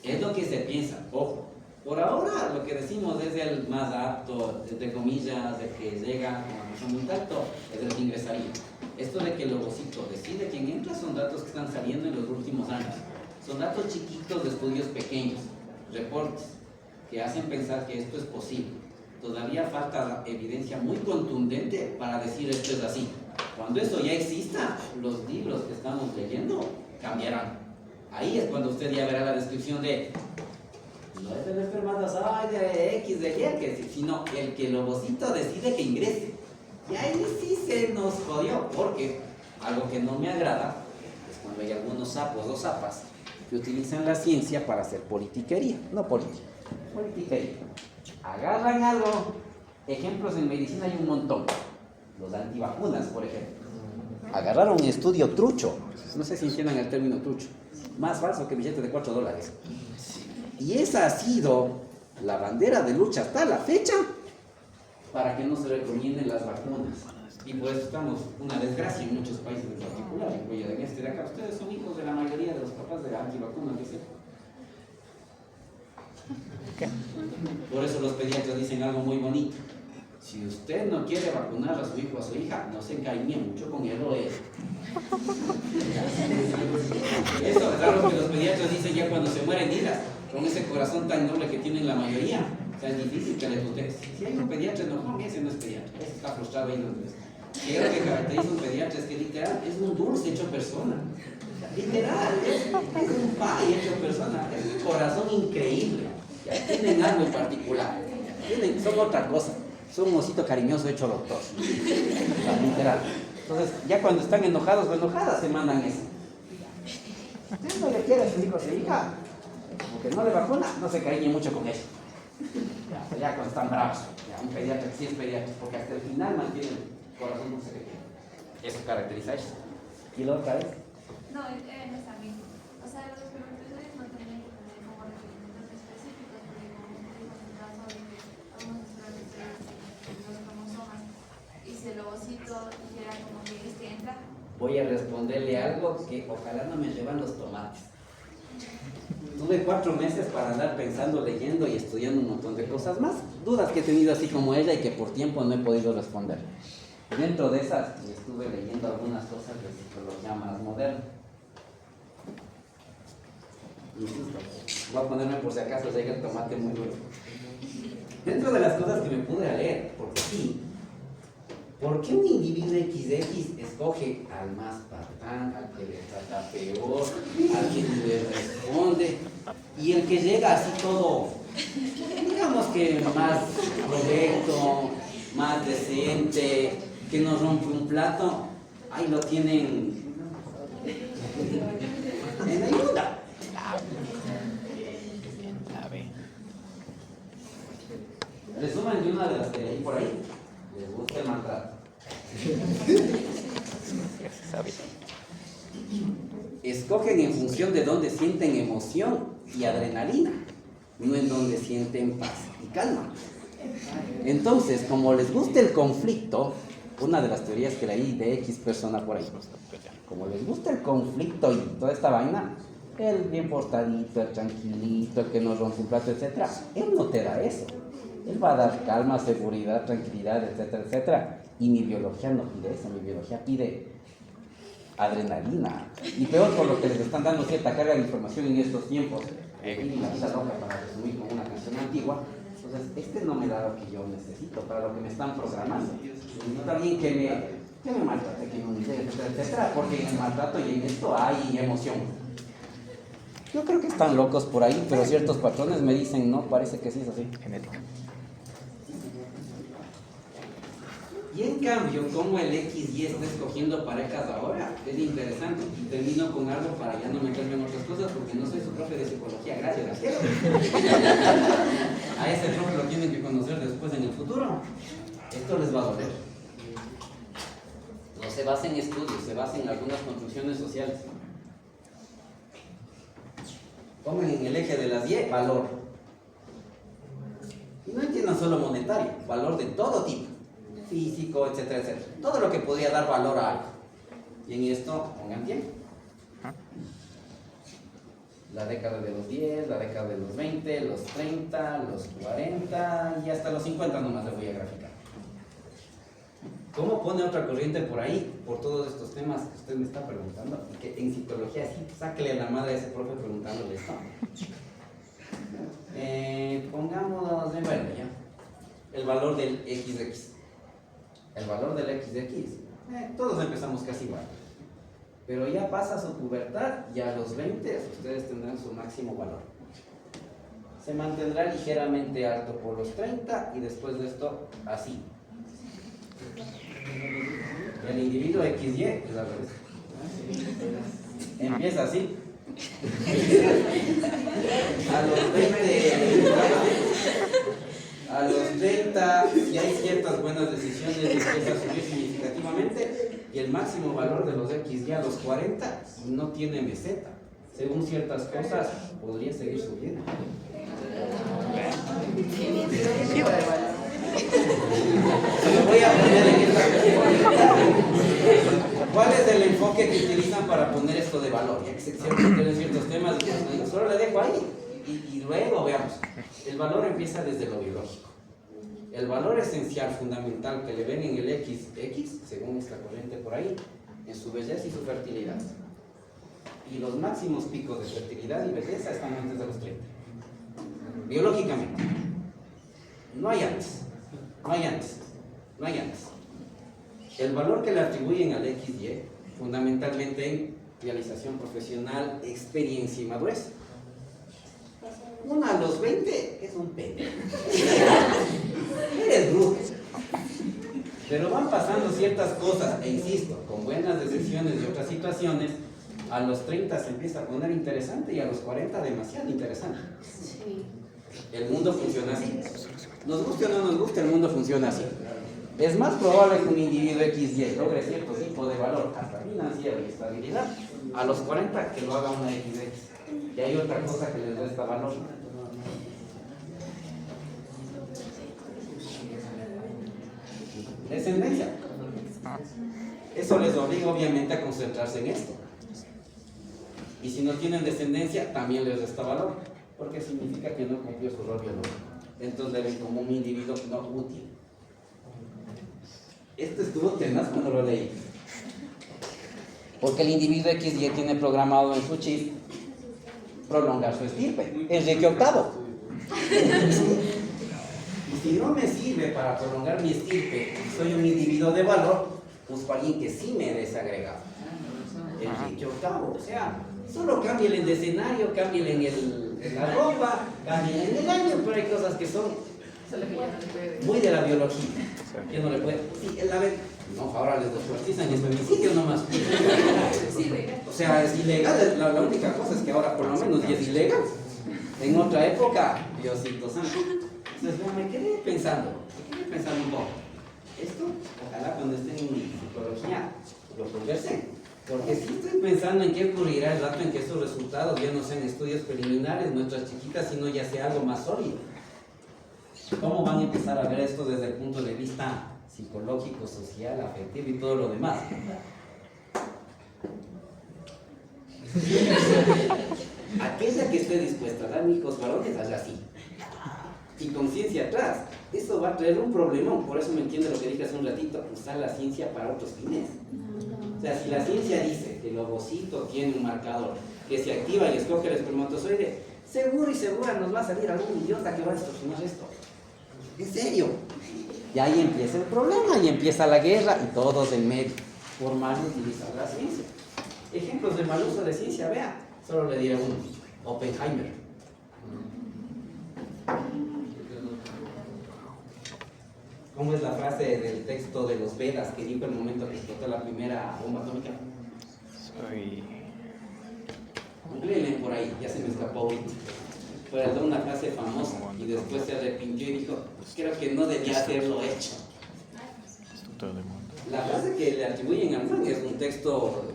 es lo que se piensa, ojo. Por ahora lo que decimos es el más apto, entre comillas, de que llega con un tacto, es el que ingresaría. Esto de que el ovocito decide quién entra son datos que están saliendo en los últimos años. Son datos chiquitos de estudios pequeños, reportes, que hacen pensar que esto es posible. Todavía falta evidencia muy contundente para decir esto es así. Cuando eso ya exista, los libros que estamos leyendo cambiarán. Ahí es cuando usted ya verá la descripción de no es el espermatozoide de X, de Y, sino el que el ovocito decide que ingrese. Y ahí sí se nos jodió, porque algo que no me agrada es cuando hay algunos sapos o zapas que utilizan la ciencia para hacer politiquería, no política. Politiquería. Agarran algo. Ejemplos en medicina hay un montón. Los antivacunas, por ejemplo. Agarraron un estudio trucho. No sé si entiendan el término trucho. Más falso que billete de $4. Y esa ha sido la bandera de lucha hasta la fecha para que no se recomienden las vacunas. Y por eso estamos una desgracia en muchos países en particular, incluido en este de acá. Ustedes son hijos de la mayoría de los papás de la antivacuna, dice. Por eso los pediatras dicen algo muy bonito. Si usted no quiere vacunar a su hijo o a su hija, no se encariñe mucho con él o ella. Eso es algo que los pediatras dicen ya cuando se mueren hijas, con ese corazón tan noble que tienen la mayoría. O sea, es difícil que les guste. Si hay un pediatra enojón, ese no es pediatra. Ese está frustrado ahí donde está. Y lo que caracteriza a un pediatra es que literal es un dulce hecho persona. Literal, es un pay hecho persona. Es un corazón increíble. Ya tienen algo en particular. Son otra cosa. Son un osito cariñoso hecho doctor. Literal. Entonces, ya cuando están enojados o enojadas, se mandan eso. Usted no le quiere a su hijo o su hija, porque no le vacuna, no se cariñe mucho con eso. Ya cuando están bravos, ya un pediatra que sí es pediatra, porque hasta el final mantiene el corazón dulce que tiene. Eso caracteriza a eso. ¿Y la otra vez? No, no está bien. O sea, los espermatozoides no tienen que tener como requerimientos específicos, porque como dijo en el caso de que algunos espermatozoides tienen los cromosomas y si el ovocito dijera como que entra. Voy a responderle algo que ojalá no me llevan los tomates. Tuve 4 meses para andar pensando, leyendo y estudiando un montón de cosas más. Dudas que he tenido así como ella y que por tiempo no he podido responder. Dentro de esas estuve leyendo algunas cosas de psicología más moderna. Insisto, voy a ponerme por si acaso llega el tomate muy duro. Dentro de las cosas que me pude leer, porque sí, ¿por qué un individuo XX escoge al más patán, al que le trata peor, al que no le responde, y el que llega así todo, digamos que más correcto, más decente, que no rompe un plato, ahí lo tienen en ayuda? Resumen de una de las que leí por ahí. Les gusta el maltrato. Escogen en función de dónde sienten emoción y adrenalina, no en donde sienten paz y calma. Entonces, como les gusta el conflicto, una de las teorías que leí de X persona por ahí, como les gusta el conflicto y toda esta vaina, el bien portadito, el tranquilito, el que no rompe un plato, etc., él no te da eso. Él va a dar calma, seguridad, tranquilidad, etcétera, etcétera. Y mi biología no pide eso, mi biología pide adrenalina. Y peor por lo que les están dando cierta carga de información en estos tiempos. Y la vida loca, para resumir con una canción antigua. Entonces, este no me da lo que yo necesito, para lo que me están programando. No alguien que me maltrate, que me humille, etcétera, etcétera. Porque en el maltrato y en esto hay emoción. Yo creo que están locos por ahí, pero ciertos patrones me dicen, no, parece que sí es así. Genética. Y en cambio, como el XY está escogiendo parejas ahora, es interesante. Y termino con algo para ya no meterme en otras cosas, porque no soy su profe de psicología, gracias a cielo. A ese profe lo tienen que conocer después en el futuro. Esto les va a doler. No se basa en estudios, se basa en algunas construcciones sociales. Pongan en el eje de las Y, valor. Y no entiendan solo monetario, valor de todo tipo. Físico, etcétera, etcétera. Todo lo que podría dar valor a algo. Y en esto, pongan tiempo. La década de los 10, la década de los 20, los 30, los 40 y hasta los 50 nomás les voy a graficar. ¿Cómo pone otra corriente por ahí? Por todos estos temas que usted me está preguntando. Y que en psicología sí, sáquele a la madre a ese profe preguntándole esto. Pongamos, bueno, ya. El valor del XX. El valor del XX, todos empezamos casi igual. Pero ya pasa su pubertad y a los 20 ustedes tendrán su máximo valor. Se mantendrá ligeramente alto por los 30 y después de esto, así. El individuo XY es al revés. Empieza así, A los 20, a los 30, si hay ciertas buenas decisiones, empieza a subir significativamente y el máximo valor de los XY a los 40 no tiene meseta. Según ciertas cosas, podría seguir subiendo. Lo voy a poner en esta perspectiva. ¿Cuál es el enfoque que utilizan para poner esto de valor? Ya que se tienen ciertos temas, solo le dejo ahí y luego veamos. El valor empieza desde lo biológico. El valor esencial, fundamental que le ven en el XX, según esta corriente por ahí, en su belleza y su fertilidad. Y los máximos picos de fertilidad y belleza están antes de los 30. Biológicamente. No hay antes. No hay antes. No hay antes. El valor que le atribuyen al XY, fundamentalmente en realización profesional, experiencia y madurez. Uno a los 20 es un pendejo. Eres bruto. Pero van pasando ciertas cosas, e insisto, con buenas decisiones y otras situaciones, a los 30 se empieza a poner interesante y a los 40 demasiado interesante. Sí. El mundo funciona así. Nos guste o no nos guste, el mundo funciona así. Es más probable que un individuo XY logre cierto tipo de valor, hasta financiero y estabilidad, a los 40 que lo haga una XX. Y hay otra cosa que les resta valor. Descendencia. Eso les obliga obviamente a concentrarse en esto. Y si no tienen descendencia, también les resta valor, porque significa que no cumplió su rol biológico. Entonces le ven como un individuo no útil. Esto estuvo tenaz cuando lo leí. Porque el individuo XY tiene programado en su chip prolongar su estirpe. Enrique VIII. Y si no me sirve para prolongar mi estirpe, soy un individuo de valor, busco a alguien que sí me desagregado. Enrique VIII. O sea, solo cámbiale de escenario, cámbiale en la ropa, cámbiale en el año, pero hay cosas que son muy de la biología. Ya no le puede. Sí, no, ahora les descuartizan y es femicidio nomás. O sea, es ilegal. La única cosa es que ahora por lo menos ya es ilegal. En otra época, Diosito santo. Entonces me quedé pensando un poco. Esto, ojalá cuando estén en psicología lo conversen. Porque si estoy pensando en qué ocurrirá el rato en que esos resultados ya no sean estudios preliminares, nuestras chiquitas, sino ya sea algo más sólido. ¿Cómo van a empezar a ver esto desde el punto de vista psicológico, social, afectivo y todo lo demás? Aquella que esté dispuesta a dar hijos varones, hazla así. Y conciencia atrás. Eso va a traer un problemón. Por eso me entiende lo que dije hace un ratito, usar la ciencia para otros fines. O sea, si la ciencia dice que el ovocito tiene un marcador que se activa y escoge el espermatozoide, seguro y segura nos va a salir algún idiota que va a distorsionar esto. En serio. Y ahí empieza el problema, y empieza la guerra y todos en medio, por mal utilizar la ciencia. Ejemplos de mal uso de ciencia, vea, solo le diré uno, Oppenheimer. ¿Cómo es la frase del texto de los Vedas que dijo el momento que explotó la primera bomba atómica? Léelen por ahí, ya se me escapó ahorita. Fue una frase famosa y después se arrepintió y dijo, creo que no debía haberlo hecho. La frase que le atribuyen a Mann es un texto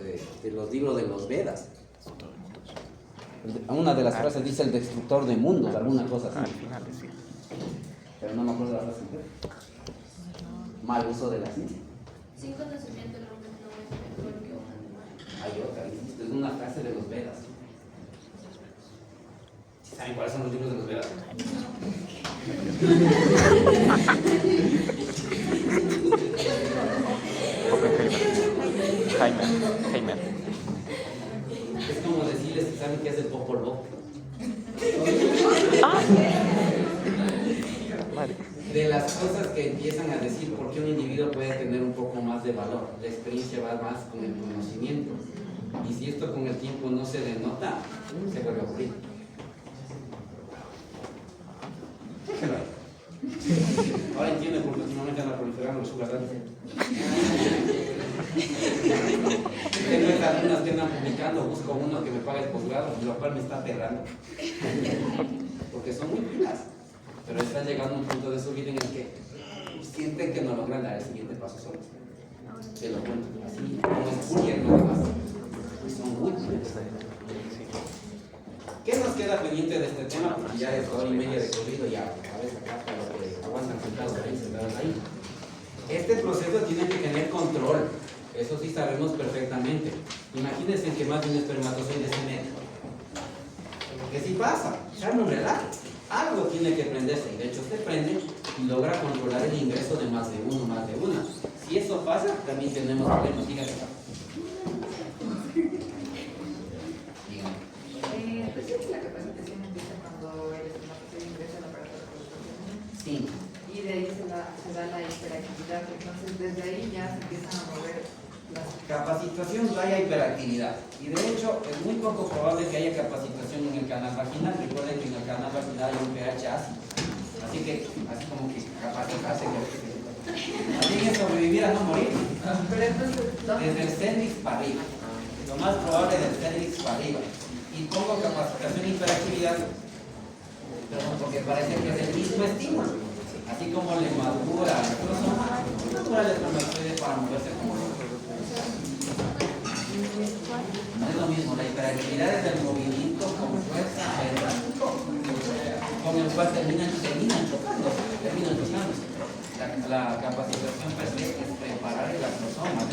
de los libros de los Vedas. Una de las frases dice el destructor de mundos, alguna cosa así. Pero no me acuerdo la frase. Mal uso de la ciencia. Sin conocimiento el hombre no es mejor que un animal. Hay otra, es una frase de los Vedas. ¿Saben cuáles son los libros de los Vedas? Jaime. Es como decirles que saben qué es el Popol Vuh. De las cosas que empiezan a decir por qué un individuo puede tener un poco más de valor, la experiencia va más con el conocimiento. Y si esto con el tiempo no se denota, se vuelve aburrido. Déjelo ahí. Ahora entiende por qué últimamente anda proliferando los sugar daddies. Que no es alumnas que andan publicando, busco uno que me pague el posgrado, lo cual me está aterrando. Porque son muy pilas, pero están llegando a un punto de su vida en el que sienten que no logran dar el siguiente paso solos. Te lo cuento, así como Spurrier no demás. Son muy pilas. ¿Qué nos queda pendiente de este tema? Porque ya es 1 hora y media de corrido, ya a veces acá para los que aguantan sentados ahí. Este proceso tiene que tener control, eso sí sabemos perfectamente. Imagínense que más de un espermatozoide se mete. Que si pasa, ya no relaja. Algo tiene que prenderse, y de hecho se prende y logra controlar el ingreso de más de uno, más de una. Si eso pasa, también tenemos problemas. Dígame. Pues es la capacitación empieza cuando el espermatozoide ingresa al aparato reproductor. Sí. Y de ahí se da la hiperactividad. Entonces desde ahí ya se empiezan a mover las... Capacitación no haya hiperactividad. Y de hecho es muy poco probable que haya capacitación en el canal vaginal. Recuerden que en el canal vaginal hay un pH ácido. Así que, así como que capacitarse así que sobrevivir a no morir. Pero entonces, Desde el cervix para arriba. Lo más probable del cervix para arriba. Y pongo capacitación y hiperactividad, perdón, porque parece que es el mismo estímulo. Así como le madura el cromosoma, madura el espermatozoide para moverse como nosotros. No es lo mismo, la hiperactividad es el movimiento con fuerza errático, con el cual terminan chocándose. La capacitación per se es preparar el cromosoma.